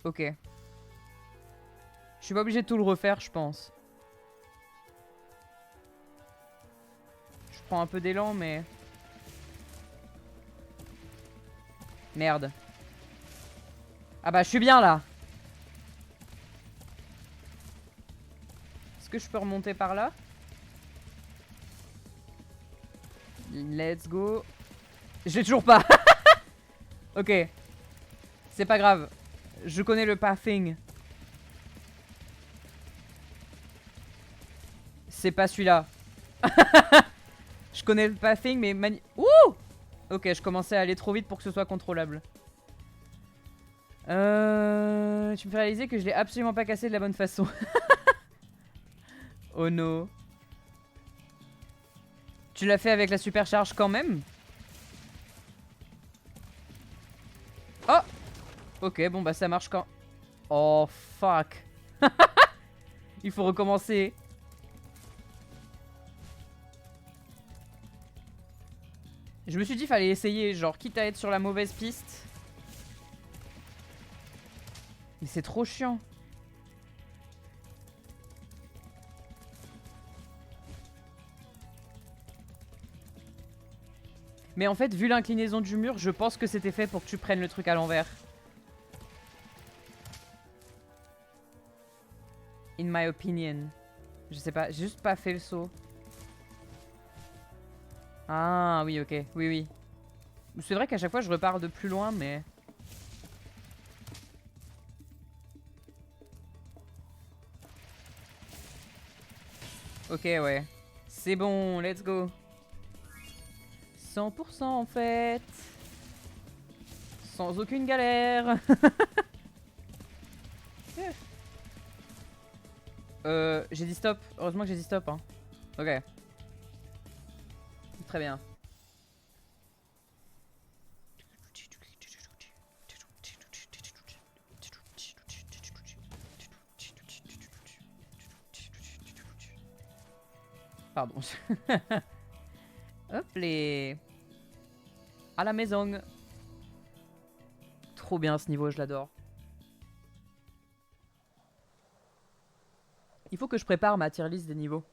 Ok. Je suis pas obligé de tout le refaire, je pense. Je prends un peu d'élan, mais... Merde. Ah bah, je suis bien, là. Est-ce que je peux remonter par là? Let's go. Je l'ai toujours pas. Ok. C'est pas grave. Je connais le pathing. C'est pas celui-là. Je connais le pathing, mais Ouh! Ok, je commençais à aller trop vite pour que ce soit contrôlable. Tu me fais réaliser que je l'ai absolument pas cassé de la bonne façon. Oh no. Tu l'as fait avec la supercharge quand même? Oh! Ok, bon bah ça marche quand... Oh fuck. Il faut recommencer. Je me suis dit fallait essayer, genre quitte à être sur la mauvaise piste. Mais c'est trop chiant. Mais en fait, vu l'inclinaison du mur, je pense que c'était fait pour que tu prennes le truc à l'envers. In my opinion. Je sais pas, j'ai juste pas fait le saut. Ah oui, ok, oui, oui. C'est vrai qu'à chaque fois je repars de plus loin, mais... Ok, ouais. C'est bon, let's go. 100% en fait. Sans aucune galère. J'ai dit stop. Heureusement que j'ai dit stop. Hein. Ok. Très bien. Pardon. Hop les... À la maison. Trop bien ce niveau, je l'adore. Il faut que je prépare ma tier list des niveaux.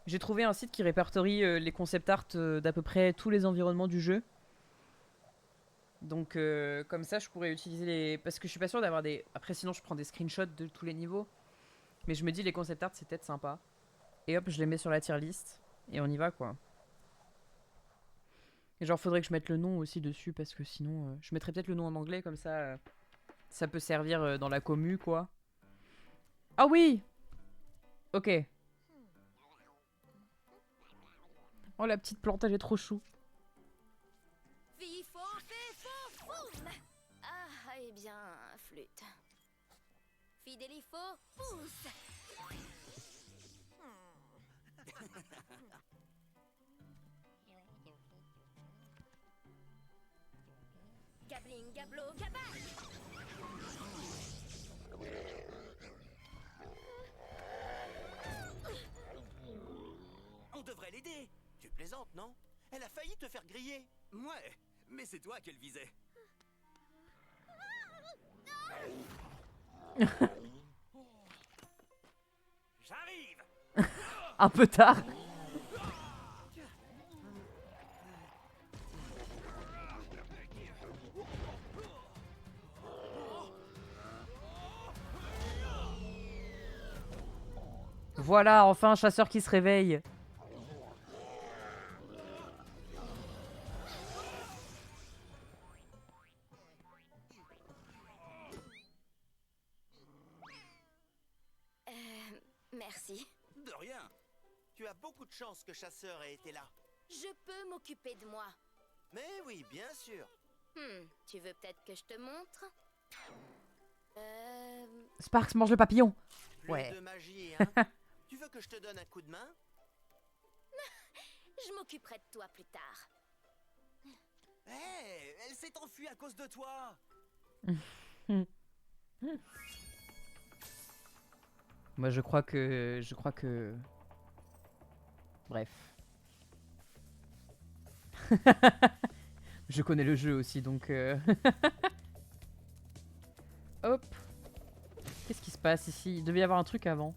J'ai trouvé un site qui répertorie les concept art d'à peu près tous les environnements du jeu. Donc comme ça je pourrais utiliser les... Parce que je suis pas sûr d'avoir des... Après sinon je prends des screenshots de tous les niveaux. Mais je me dis les concept art c'est peut-être sympa. Et hop je les mets sur la tier list. Et on y va quoi. Et genre faudrait que je mette le nom aussi dessus parce que sinon... je mettrais peut-être le nom en anglais comme ça... ça peut servir dans la commu quoi. Ah oui! Ok. Oh la petite plante elle est trop chou. Ah, eh bien, flûte. Fidelifo, pousse. Gabling, gablo, gabac. On devrait l'aider. Tu plaisantes, non? Elle a failli te faire griller. Ouais, mais c'est toi qu'elle visait. J'arrive. Un peu tard. Voilà, enfin un chasseur qui se réveille. Merci. De rien. Tu as beaucoup de chance que Chasseur ait été là. Je peux m'occuper de moi. Mais oui, bien sûr. Tu veux peut-être que je te montre? Sparks mange le papillon. Plus Ouais. de magie, hein? Tu veux que je te donne un coup de main? Je m'occuperai de toi plus tard. Hé, elle s'est enfuie à cause de toi. Moi je crois que... Bref. Je connais le jeu aussi donc... Hop. Qu'est-ce qui se passe ici? Il devait y avoir un truc avant.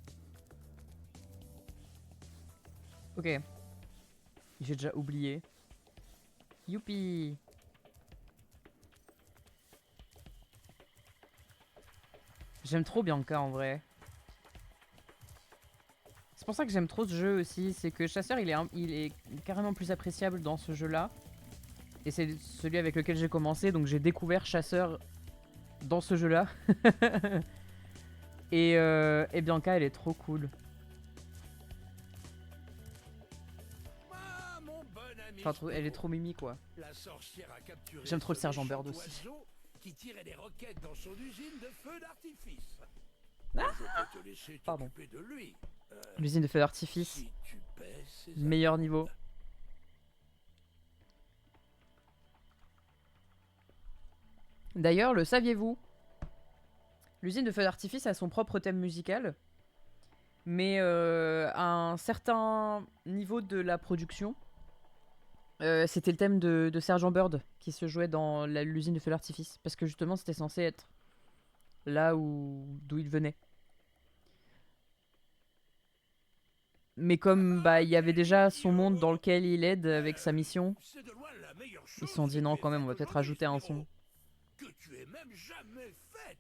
Ok. J'ai déjà oublié. Youpi. J'aime trop Bianca en vrai. C'est pour ça que j'aime trop ce jeu aussi. C'est que Chasseur il est carrément plus appréciable dans ce jeu là. Et c'est celui avec lequel j'ai commencé. Donc j'ai découvert Chasseur dans ce jeu là. Et Bianca, elle est trop cool. Ah, mon bon ami Enfin, elle est Spyro. trop mimi, quoi. La sorcière a capturé J'aime trop le ce sergent méchant Bird aussi. oiseau qui tirait des roquettes dans son usine de feu d'artifice. Ah, Je peux te laisser pardon. t'occuper de lui. L'usine de feu d'artifice. Si tu paies ses Meilleur amendes. niveau. D'ailleurs, le saviez-vous? L'usine de feu d'artifice a son propre thème musical. Mais à un certain niveau de la production, c'était le thème de Sergent Bird qui se jouait dans l'usine de feu d'artifice. Parce que justement, c'était censé être là d'où il venait. Mais comme bah il y avait déjà son monde dans lequel il aide avec sa mission, C'est de loin la meilleure ils chose se sont dit non que quand même, on va tu aies peut-être faite rajouter un aujourd'hui, son. Spyro, que tu aies même jamais faite.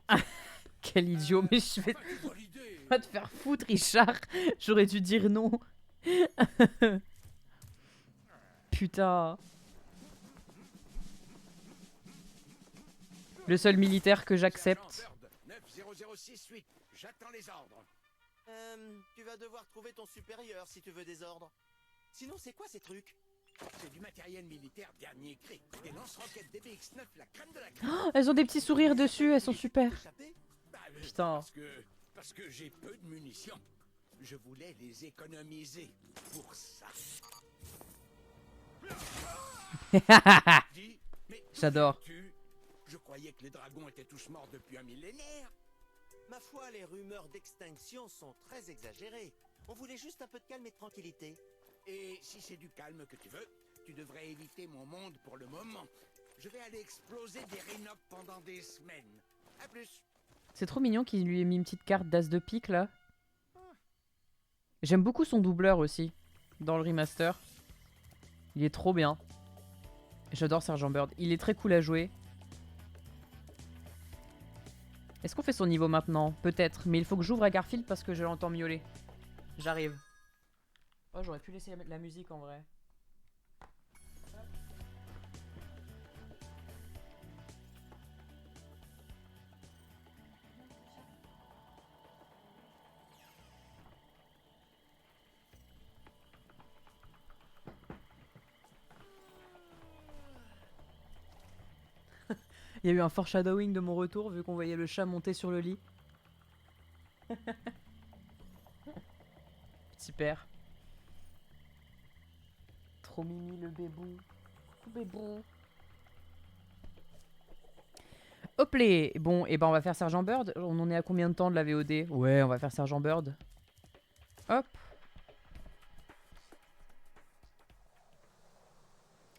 Quel idiot, mais je vais Enfin, tu vois l'idée. pas te faire foutre, Richard. J'aurais dû dire non. Putain. Le seul militaire que j'accepte. Sergent Bird, 90068, j'attends les ordres. Tu vas devoir trouver ton supérieur si tu veux des ordres. Sinon, c'est quoi ces trucs? C'est du matériel militaire dernier cri. Des lance-roquettes DBX-9, la crème de la crème. Oh, elles ont des petits sourires dessus, elles sont super. Échappé? Bah, Putain. Parce que j'ai peu de munitions. Je voulais les économiser pour ça. Dis, mais J'adore. je croyais que les dragons étaient tous morts depuis un millénaire. Ma foi, les rumeurs d'extinction sont très exagérées. On voulait juste un peu de calme et de tranquillité. Et si c'est du calme que tu veux, tu devrais éviter mon monde pour le moment. Je vais aller exploser des rhinocs pendant des semaines. À plus. C'est trop mignon qu'il lui ait mis une petite carte d'as de pique là. J'aime beaucoup son doubleur aussi, dans le remaster. Il est trop bien. J'adore Sergent Bird. Il est très cool à jouer. Est-ce qu'on fait son niveau maintenant? Peut-être, mais il faut que j'ouvre à Garfield parce que je l'entends miauler. J'arrive. Oh, j'aurais pu laisser la musique en vrai. Il y a eu un foreshadowing de mon retour vu qu'on voyait le chat monter sur le lit. Petit père. Trop mimi le bébou. Tout bébou. Hop les. Bon, et ben on va faire Sergent Bird. On en est à combien de temps de la VOD? Ouais, on va faire Sergent Bird. Hop.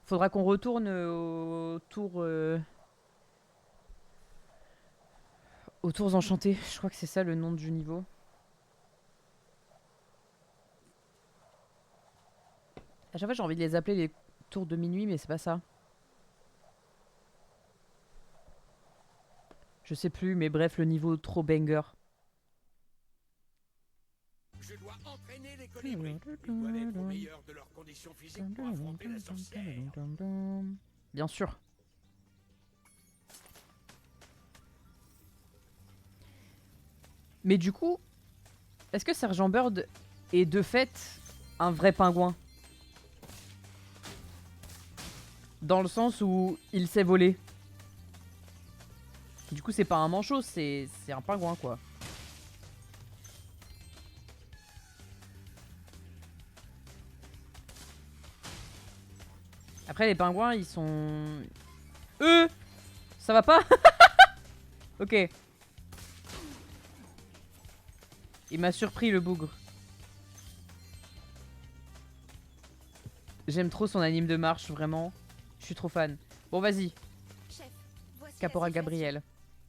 Faudra qu'on retourne aux tours... aux tours enchantées. Je crois que c'est ça le nom du niveau. À chaque fois j'ai envie de les appeler les tours de minuit, mais c'est pas ça. Je sais plus, mais bref, le niveau trop banger. Je dois entraîner les colibris. Ils doivent être au meilleur de leurs conditions physiques pour affronter la sorcière. Bien sûr. Mais du coup, est-ce que Sergent Bird est de fait un vrai pingouin? Dans le sens où il sait voler. Du coup, c'est pas un manchot, c'est un pingouin, quoi. Après, les pingouins, ils sont... Ça va pas? Ok. Il m'a surpris, le bougre. J'aime trop son anime de marche, vraiment. Je suis trop fan. Bon, vas-y. Chef, voici Caporal la situation. Gabriel.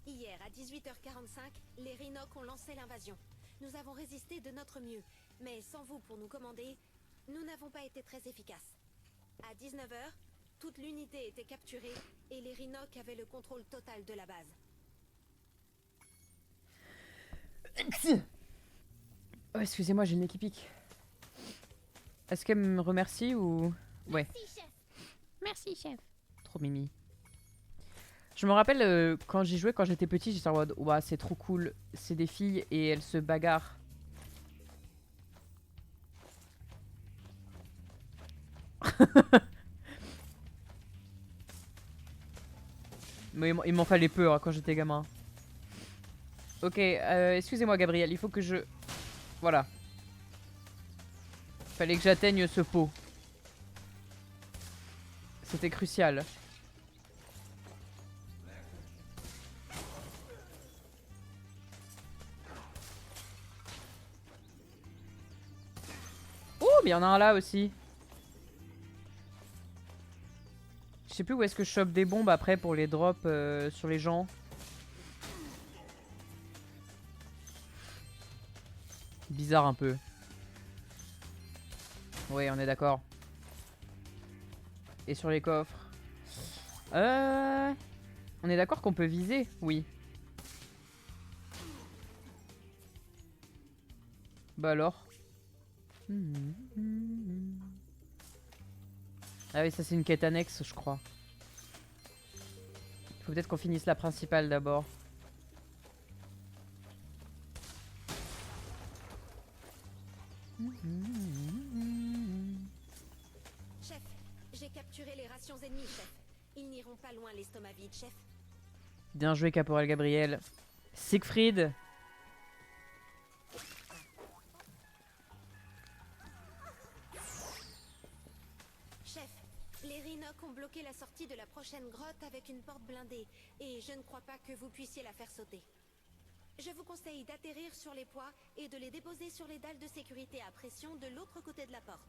Hier, à 18h45, les Rhinocs ont lancé l'invasion. Nous avons résisté de notre mieux, mais sans vous pour nous commander, nous n'avons pas été très efficaces. À 19h, toute l'unité était capturée et les Rhinocs avaient le contrôle total de la base. Oh, excusez-moi, j'ai une équipique. Est-ce qu'elle me remercie ou... Ouais, Merci, chef. Merci, chef. trop mimi. Je me rappelle quand j'y jouais quand j'étais petit, j'étais en mode ouah, c'est trop cool, c'est des filles et elles se bagarrent. Mais il m'en fallait peu hein, quand j'étais gamin. Ok, excusez-moi Gabriel, il faut que je... Voilà. Fallait que j'atteigne ce pot. C'était crucial. Oh, mais il y en a un là aussi. Je sais plus où est-ce que je chope des bombes après pour les drops sur les gens. Bizarre un peu. Ouais, on est d'accord. Et sur les coffres. On est d'accord qu'on peut viser? Oui. Bah alors. Ah oui, ça c'est une quête annexe, je crois. Faut peut-être qu'on finisse la principale d'abord. Chef, j'ai capturé les rations ennemies, chef. Ils n'iront pas loin l'estomac vide, chef. Bien joué, Caporal Gabriel. Siegfried. Chef, les Rhinocs ont bloqué la sortie de la prochaine grotte avec une porte blindée, et je ne crois pas que vous puissiez la faire sauter. Je vous conseille d'atterrir sur les poids et de les déposer sur les dalles de sécurité à pression de l'autre côté de la porte.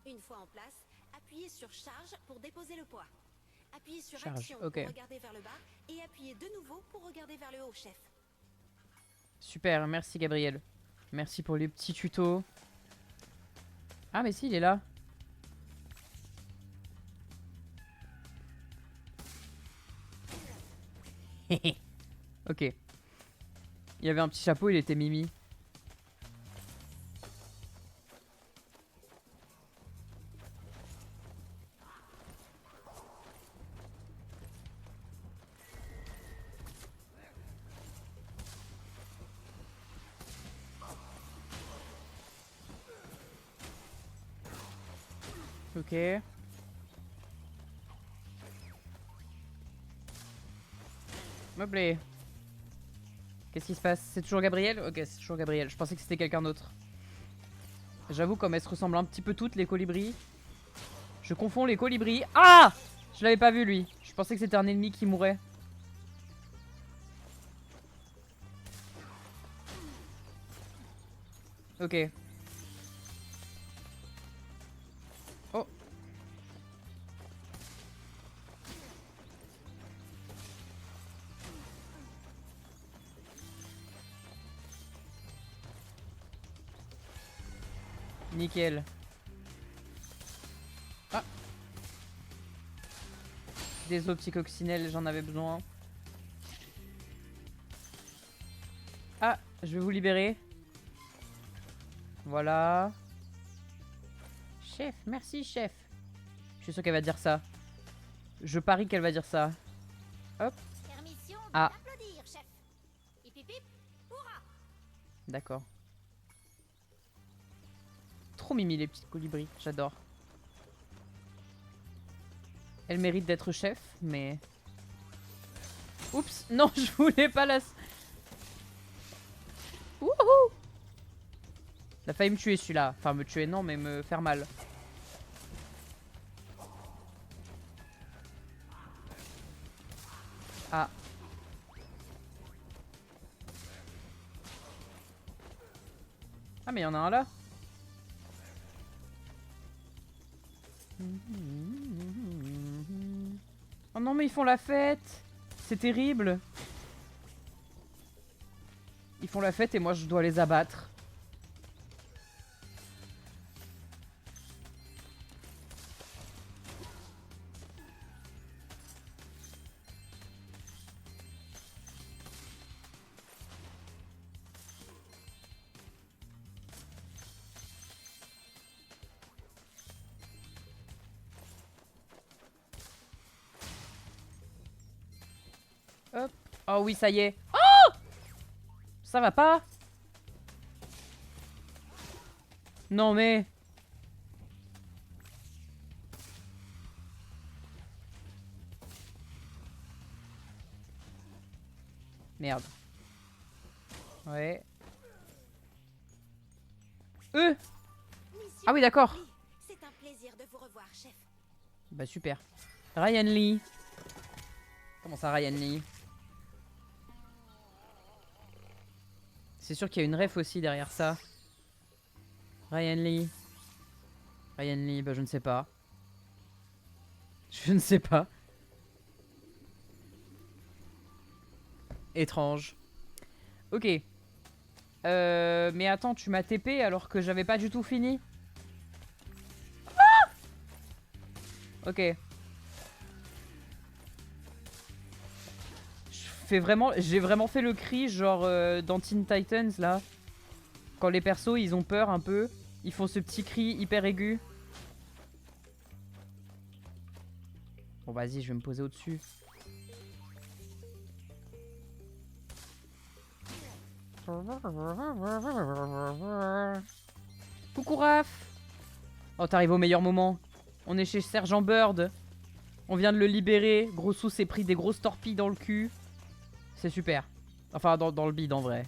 Une fois en place, appuyez sur charge pour déposer le poids. Appuyez sur Charge, action ok. pour regarder vers le bas et appuyez de nouveau pour regarder vers le haut, chef. Super, merci Gabriel. Merci pour les petits tutos. Ah mais si, il est là. Ok. Il y avait un petit chapeau, il était Mimi. Ok. Meublé. Qu'est-ce qui se passe? C'est toujours Gabriel? Ok, c'est toujours Gabriel. Je pensais que c'était quelqu'un d'autre. J'avoue, comme elles se ressemblent un petit peu toutes, les colibris. Je confonds les colibris. Ah! Je l'avais pas vu, lui. Je pensais que c'était un ennemi qui mourait. Ok. Oh. Nickel. Ah. Des os psychoccinelles, j'en avais besoin. Ah, je vais vous libérer. Voilà. Chef, merci chef. Je suis sûr qu'elle va dire ça. Je parie qu'elle va dire ça. Hop. Permission Ah. d'applaudir, chef. Hip hip hip, hurrah! D'accord. Trop mimi les petites colibris, j'adore. Elle mérite d'être chef, mais... Oups, non, je voulais pas la... Wouhou! Il a failli me tuer celui-là. Enfin, me tuer non, mais me faire mal. Ah. Ah, mais il y en a un là. Oh non, mais ils font la fête. C'est terrible. Ils font la fête et moi je dois les abattre. Hop. Oh oui, ça y est. Oh! Ça va pas? Non mais... Merde. Ouais. Ah oui, d'accord. C'est un plaisir de vous revoir, chef. Bah super. Ryan Lee. Comment ça, Ryan Lee? C'est sûr qu'il y a une ref aussi derrière ça. Ryan Lee. Ryan Lee, bah je ne sais pas. Je ne sais pas. Étrange. Ok. Mais attends, tu m'as TP alors que j'avais pas du tout fini. Ah! Ok. J'ai vraiment fait le cri genre dans Teen Titans là. Quand les persos ils ont peur un peu, ils font ce petit cri hyper aigu. Bon vas-y, je vais me poser au-dessus. Coucou Raph. Oh, t'arrives au meilleur moment. On est chez Sergent Bird. On vient de le libérer. Grossou s'est pris des grosses torpilles dans le cul. C'est super. Enfin, dans le bide en vrai.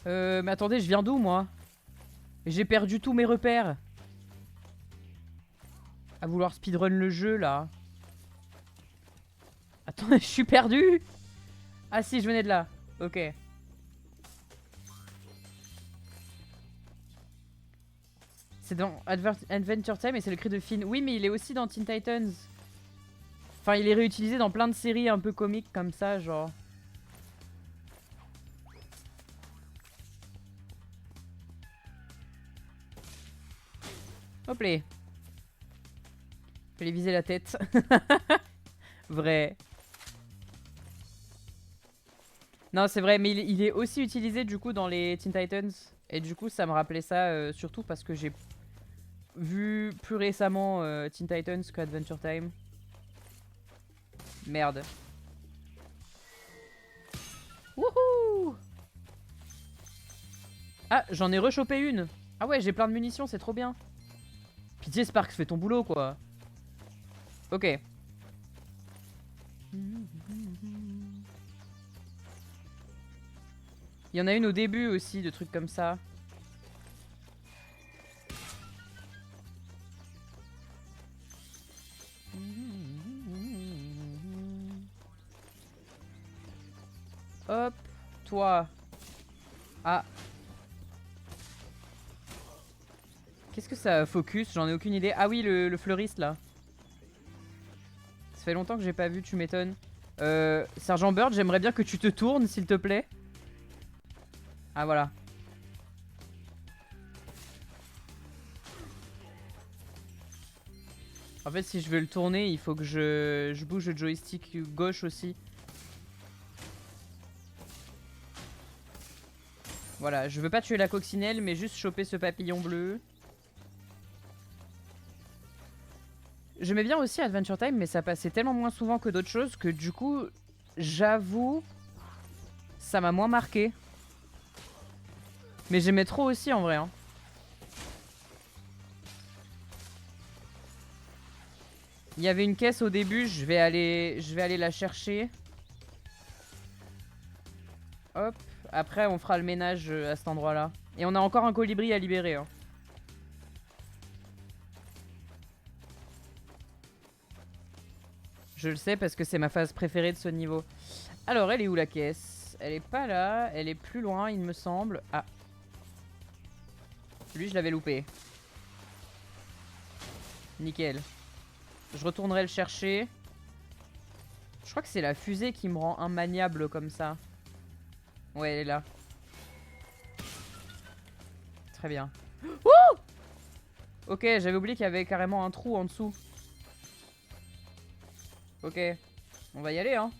Mais attendez, je viens d'où moi? J'ai perdu tous mes repères. À vouloir speedrun le jeu là. Attends, je suis perdu. Ah si, je venais de là. Ok. C'est dans Adventure Time et c'est le cri de Finn. Oui, mais il est aussi dans Teen Titans. Enfin, il est réutilisé dans plein de séries un peu comiques comme ça, genre. Hop là. Fallait viser la tête. Vrai. Non, c'est vrai, mais il est aussi utilisé du coup dans les Teen Titans. Et du coup, ça me rappelait ça surtout parce que j'ai vu plus récemment Teen Titans que Adventure Time. Merde. Wouhou! Ah, j'en ai rechopé une. Ah ouais, j'ai plein de munitions, c'est trop bien. Pitié Sparks, fais ton boulot quoi. Ok. Il y en a une au début aussi, de trucs comme ça. Hop, toi. Ah. Qu'est-ce que ça focus? J'en ai aucune idée. Ah oui, le fleuriste là. Ça fait longtemps que j'ai pas vu, tu m'étonnes. Sergent Bird, j'aimerais bien que tu te tournes, s'il te plaît. Ah voilà. En fait, si je veux le tourner, il faut que je bouge le joystick gauche aussi. Voilà, je veux pas tuer la coccinelle, mais juste choper ce papillon bleu. J'aimais bien aussi Adventure Time, mais ça passait tellement moins souvent que d'autres choses que du coup, j'avoue, ça m'a moins marqué. Mais j'aimais trop aussi en vrai. Hein. Il y avait une caisse au début, je vais aller la chercher. Hop, après on fera le ménage à cet endroit-là. Et on a encore un colibri à libérer. Hein. Je le sais parce que c'est ma phase préférée de ce niveau. Alors, elle est où la caisse? Elle est pas là, elle est plus loin, il me semble. Ah. Lui, je l'avais loupé. Nickel. Je retournerai le chercher. Je crois que c'est la fusée qui me rend immaniable comme ça. Ouais, elle est là. Très bien. Oh! Ok, j'avais oublié qu'il y avait carrément un trou en dessous. Ok, on va y aller, hein.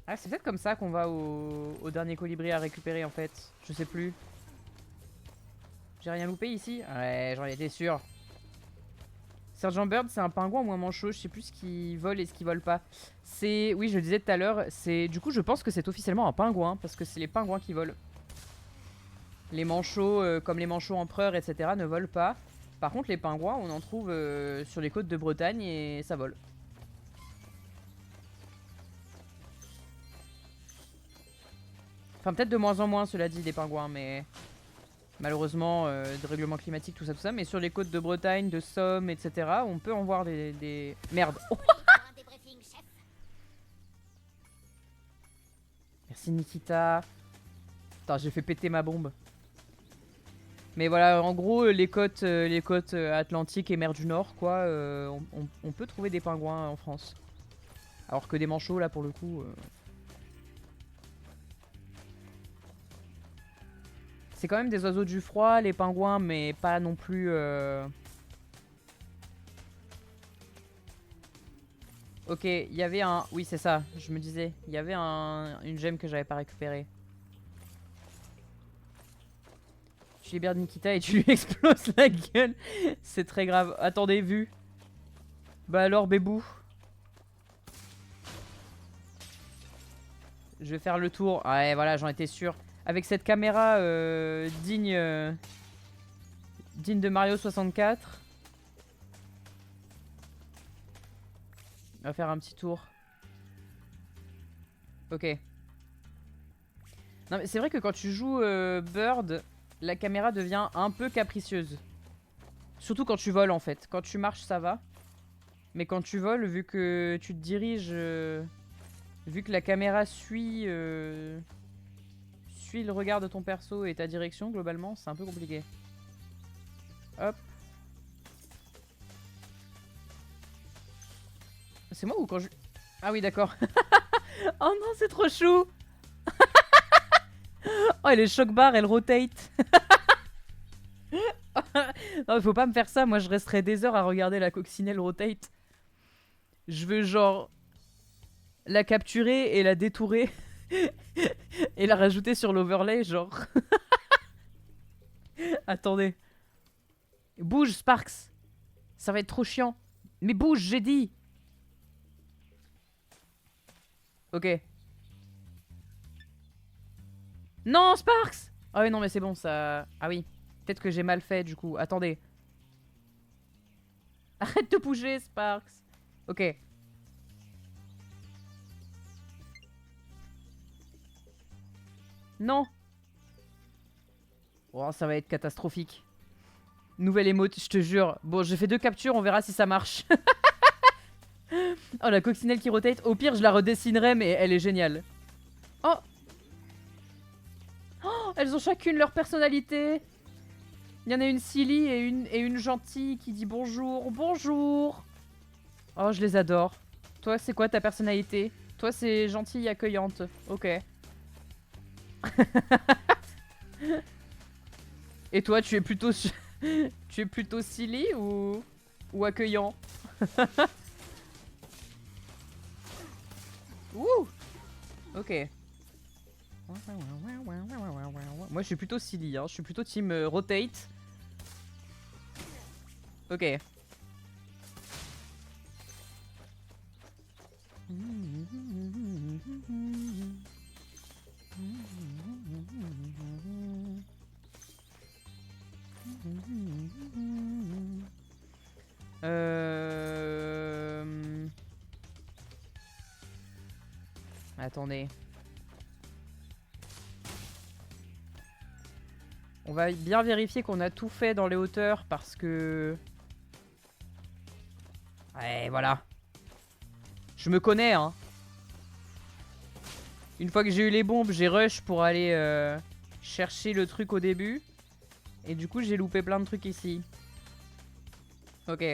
Ah, c'est peut-être comme ça qu'on va au dernier colibri à récupérer, en fait. Je sais plus. J'ai rien loupé ici? Ouais, j'en étais sûr. Sergeant Bird, c'est un pingouin ou un manchot? Je sais plus ce qui vole et ce qui vole pas. C'est... Oui, je le disais tout à l'heure. C'est... Du coup, je pense que c'est officiellement un pingouin. Parce que c'est les pingouins qui volent. Les manchots, comme les manchots empereurs, etc., ne volent pas. Par contre, les pingouins, on en trouve sur les côtes de Bretagne et ça vole. Enfin, peut-être de moins en moins, cela dit, des pingouins, mais... Malheureusement, de règlement climatique, tout ça, mais sur les côtes de Bretagne, de Somme, etc., on peut en voir des... Merde. Oh, merci Nikita. Putain, j'ai fait péter ma bombe. Mais voilà, en gros, les côtes atlantiques et mer du Nord, quoi, on peut trouver des pingouins en France. Alors que des manchots, là, pour le coup... C'est quand même des oiseaux du froid, les pingouins, mais pas non plus... Ok, il y avait un... Oui, c'est ça, je me disais. Il y avait une gemme que j'avais pas récupérée. Tu libères Nikita et tu lui exploses la gueule. C'est très grave. Attendez, vu. Bah alors, bébou. Je vais faire le tour. Ouais, voilà, j'en étais sûr. Avec cette caméra digne de Mario 64. On va faire un petit tour. Ok. Non mais c'est vrai que quand tu joues Bird, la caméra devient un peu capricieuse. Surtout quand tu voles en fait. Quand tu marches ça va. Mais quand tu voles, vu que tu te diriges... vu que la caméra suit le regard de ton perso et ta direction globalement, c'est un peu compliqué. Hop. C'est moi ou quand je... Ah oui d'accord. Oh non c'est trop chou. Oh elle est choc barre, elle rotate. Non mais faut pas me faire ça, moi je resterai des heures à regarder la coccinelle rotate. Je veux genre... la capturer et la détourer. Et la rajouter sur l'overlay, genre. Attendez. Bouge, Sparks. Ça va être trop chiant. Mais bouge, j'ai dit. Ok. Non, Sparks. Ah oui, non, mais c'est bon, ça... Ah oui. Peut-être que j'ai mal fait, du coup. Attendez. Arrête de bouger, Sparks. Ok. Non. Oh, ça va être catastrophique. Nouvelle émote, je te jure. Bon, j'ai fait 2 captures, on verra si ça marche. Oh, la coccinelle qui rotate. Au pire, je la redessinerai, mais elle est géniale. Oh. Oh, elles ont chacune leur personnalité. Il y en a une silly et une gentille qui dit bonjour. Bonjour. Oh, je les adore. Toi, c'est quoi ta personnalité? Toi, c'est gentille et accueillante. Ok. Et toi, tu es plutôt tu es plutôt silly ou accueillant? Ouh. Ok. Moi, je suis plutôt silly, hein. Je suis plutôt team rotate. Ok. Attendez. On va bien vérifier qu'on a tout fait dans les hauteurs parce que... Ouais, voilà. Je me connais, hein. Une fois que j'ai eu les bombes, j'ai rush pour aller chercher le truc au début. Et du coup, j'ai loupé plein de trucs ici. Ok.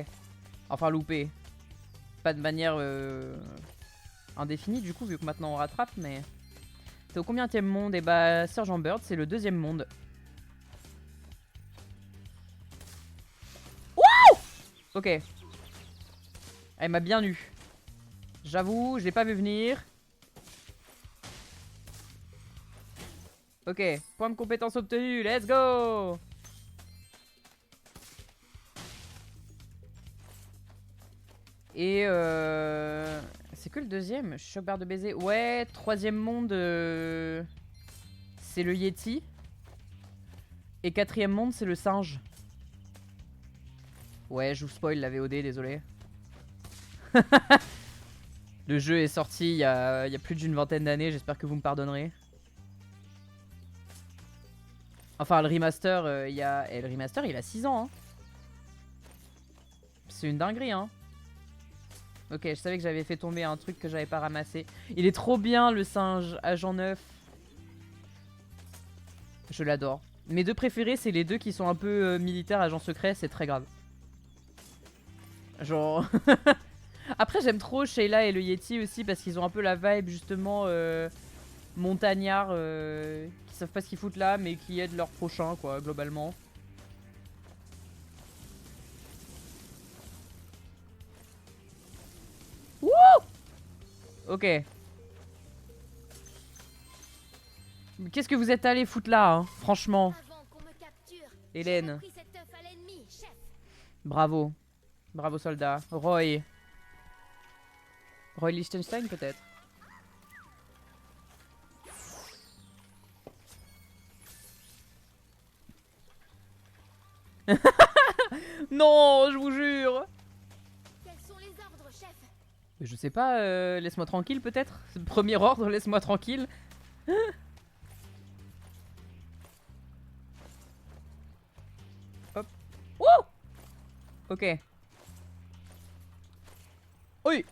Enfin, loupé. Pas de manière indéfinie, du coup, vu que maintenant on rattrape, mais... T'es au combienième monde? Et bah, Sergeant Bird, c'est le 2e monde. Wouh! Ok. Elle m'a bien eu. J'avoue, je l'ai pas vu venir. Ok, point de compétence obtenu, let's go! Et c'est que le deuxième, choc barre de baiser. Ouais, troisième monde, c'est le Yeti. Et quatrième monde, c'est le singe. Ouais, je vous spoil la VOD, désolé. Le jeu est sorti il y a plus d'une vingtaine d'années, j'espère que vous me pardonnerez. Enfin, le remaster, le remaster, il a 6 ans. Hein. C'est une dinguerie, hein. Ok, je savais que j'avais fait tomber un truc que j'avais pas ramassé. Il est trop bien, le singe, agent 9. Je l'adore. Mes deux préférés, c'est les deux qui sont un peu militaires, agents secrets, c'est très grave. Genre... Après, j'aime trop Sheila et le Yeti aussi parce qu'ils ont un peu la vibe, justement, montagnard, qui savent pas ce qu'ils foutent là, mais qui aident leur prochain, quoi, globalement. Wouh! Ok. Qu'est-ce que vous êtes allé foutre là, hein, franchement. Avant qu'on me capture, Hélène. j'ai repris cet œuf à l'ennemi, chef. Bravo. Bravo, soldat. Roy. Roy Lichtenstein, peut-être. Non, je vous jure. Quels sont les ordres, chef? Je sais pas, laisse-moi tranquille peut-être. Premier ordre, laisse-moi tranquille. Hop. Wouh! Ok. Oui.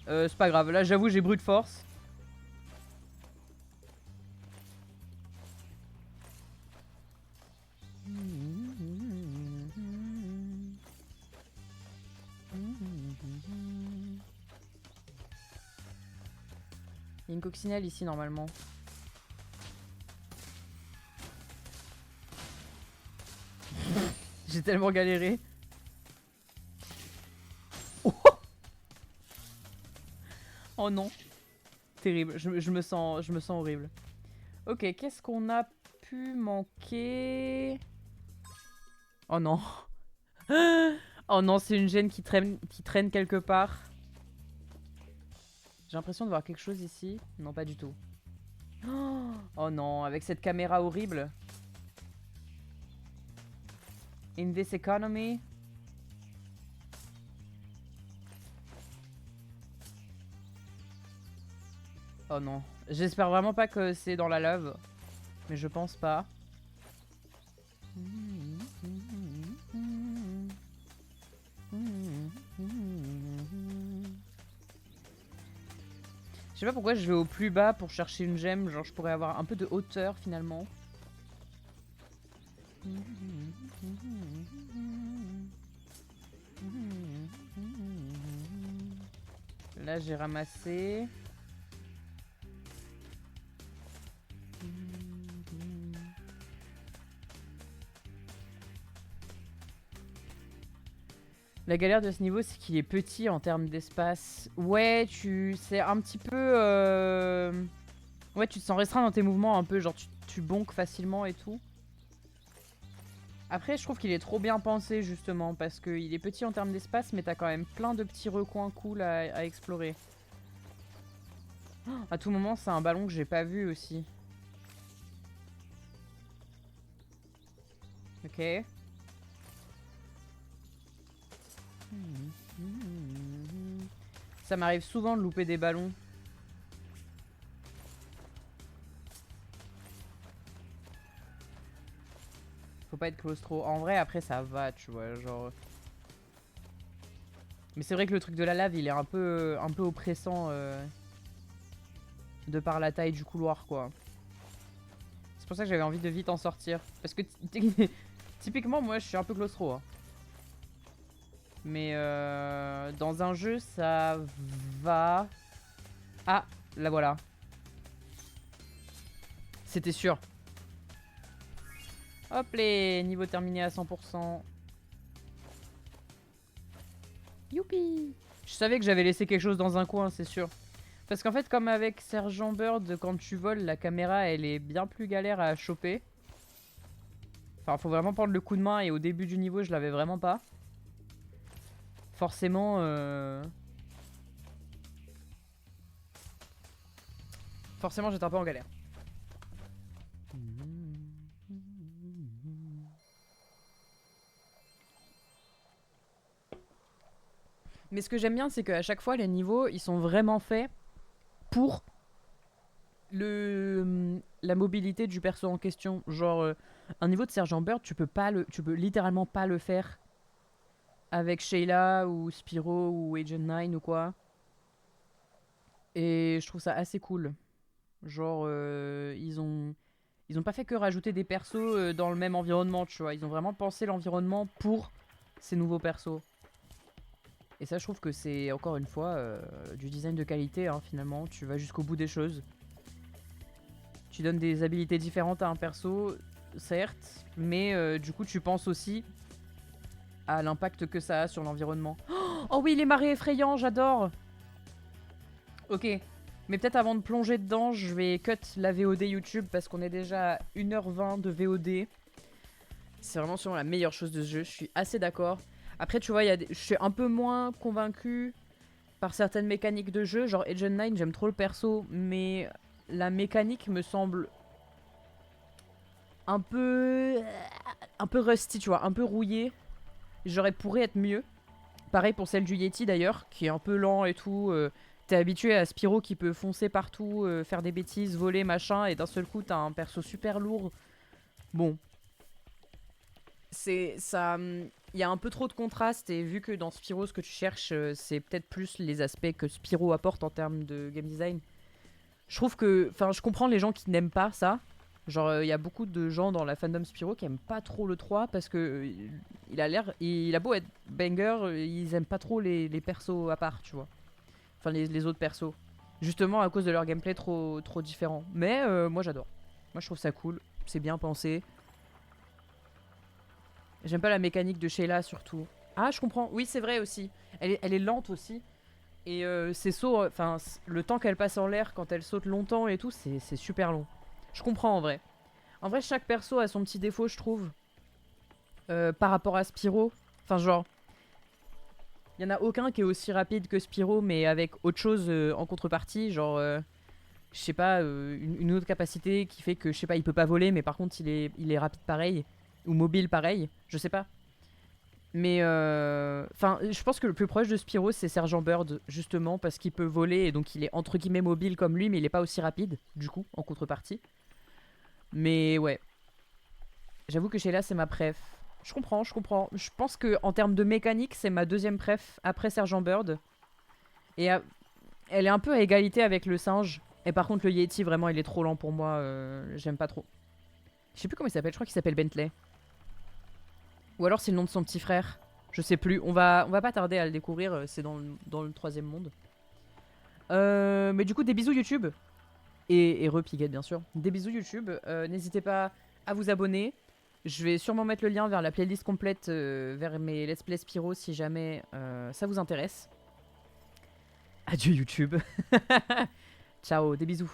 C'est pas grave, là j'avoue j'ai brute force. Il y a une coccinelle ici normalement. J'ai tellement galéré. Oh, oh non. Terrible, je me sens horrible. Ok, qu'est-ce qu'on a pu manquer? Oh non. Oh non, c'est une gêne qui traîne quelque part. J'ai l'impression de voir quelque chose ici. Non, pas du tout. Oh non, avec cette caméra horrible. In this economy. Oh non. J'espère vraiment pas que c'est dans la lave. Mais je pense pas. Je sais pas pourquoi je vais au plus bas pour chercher une gemme. Genre je pourrais avoir un peu de hauteur finalement. Là j'ai ramassé. La galère de ce niveau, c'est qu'il est petit en termes d'espace. Ouais, c'est un petit peu... Ouais, tu te sens restreint dans tes mouvements un peu, genre tu bonques facilement et tout. Après, je trouve qu'il est trop bien pensé, justement, parce qu'il est petit en termes d'espace, mais t'as quand même plein de petits recoins cool à explorer. Oh, à tout moment, c'est un ballon que j'ai pas vu aussi. Ok. Ça m'arrive souvent de louper des ballons. Faut pas être claustro. En vrai, après, ça va, tu vois, genre... Mais c'est vrai que le truc de la lave, il est un peu oppressant de par la taille du couloir, quoi. C'est pour ça que j'avais envie de vite en sortir. Parce que typiquement, moi, je suis un peu claustro. Hein. Mais dans un jeu, ça va... Ah, la voilà. C'était sûr. Hop les niveau terminé à 100%. Youpi! Je savais que j'avais laissé quelque chose dans un coin, c'est sûr. Parce qu'en fait, comme avec Sergent Bird, quand tu voles, la caméra, elle est bien plus galère à choper. Enfin, faut vraiment prendre le coup de main et au début du niveau, je l'avais vraiment pas. forcément... Forcément, j'étais un peu en galère. Mais ce que j'aime bien, c'est qu'à chaque fois, les niveaux, ils sont vraiment faits pour la mobilité du perso en question. Genre, un niveau de Sergent Bird, tu peux littéralement pas le faire avec Sheila ou Spyro ou Agent 9 ou quoi. Et je trouve ça assez cool. Genre, ils ont pas fait que rajouter des persos dans le même environnement, tu vois. Ils ont vraiment pensé l'environnement pour ces nouveaux persos. Et ça, je trouve que c'est, encore une fois, du design de qualité, hein, finalement. Tu vas jusqu'au bout des choses. Tu donnes des habilités différentes à un perso, certes, mais du coup, tu penses aussi à l'impact que ça a sur l'environnement. Oh oui, les marées effrayants, j'adore. Ok, mais peut-être avant de plonger dedans, je vais cut la VOD YouTube parce qu'on est déjà à 1h20 de VOD. C'est vraiment sûrement la meilleure chose de ce jeu, je suis assez d'accord. Après, tu vois, je suis un peu moins convaincu par certaines mécaniques de jeu. Genre Agent 9, j'aime trop le perso, mais la mécanique me semble un peu rusty, tu vois, un peu rouillée. J'aurais pourrait être mieux. Pareil pour celle du Yeti d'ailleurs, qui est un peu lent et tout. T'es habitué à Spyro qui peut foncer partout, faire des bêtises, voler, machin, et d'un seul coup t'as un perso super lourd. Bon. C'est ça. Il y a un peu trop de contraste, et vu que dans Spyro ce que tu cherches, c'est peut-être plus les aspects que Spyro apporte en termes de game design. Je trouve que. Enfin, je comprends les gens qui n'aiment pas ça. Genre, il y a beaucoup de gens dans la fandom Spyro qui aiment pas trop le 3 parce que il a beau être banger, ils aiment pas trop les persos à part, tu vois. Enfin, les autres persos. Justement à cause de leur gameplay trop différent. Mais moi j'adore. Moi je trouve ça cool. C'est bien pensé. J'aime pas la mécanique de Sheila surtout. Ah, je comprends. Oui, c'est vrai aussi. Elle est lente aussi. Et ses sauts, enfin, le temps qu'elle passe en l'air quand elle saute longtemps et tout, c'est super long. Je comprends en vrai. En vrai, chaque perso a son petit défaut, je trouve. Par rapport à Spyro. Enfin, genre, il y en a aucun qui est aussi rapide que Spyro, mais avec autre chose en contrepartie. Genre, je sais pas, une autre capacité qui fait que, je sais pas, il peut pas voler, mais par contre, il est rapide pareil. Ou mobile pareil. Je sais pas. Mais enfin, je pense que le plus proche de Spyro, c'est Sergent Bird, justement, parce qu'il peut voler et donc il est entre guillemets mobile comme lui, mais il est pas aussi rapide, du coup, en contrepartie. Mais ouais. J'avoue que Sheila, c'est ma préf. Je comprends, je comprends. Je pense que en termes de mécanique, c'est ma deuxième préf après Sergent Bird. Et elle est un peu à égalité avec le singe. Et par contre, le Yeti, vraiment, il est trop lent pour moi. J'aime pas trop. Je sais plus comment il s'appelle, je crois qu'il s'appelle Bentley. Ou alors c'est le nom de son petit frère. Je sais plus. On va pas tarder à le découvrir. C'est dans le troisième monde. Mais du coup, des bisous YouTube. Et Repiguette, bien sûr. Des bisous YouTube. N'hésitez pas à vous abonner. Je vais sûrement mettre le lien vers la playlist complète, vers mes Let's Play Spyro si jamais ça vous intéresse. Adieu YouTube. Ciao, des bisous.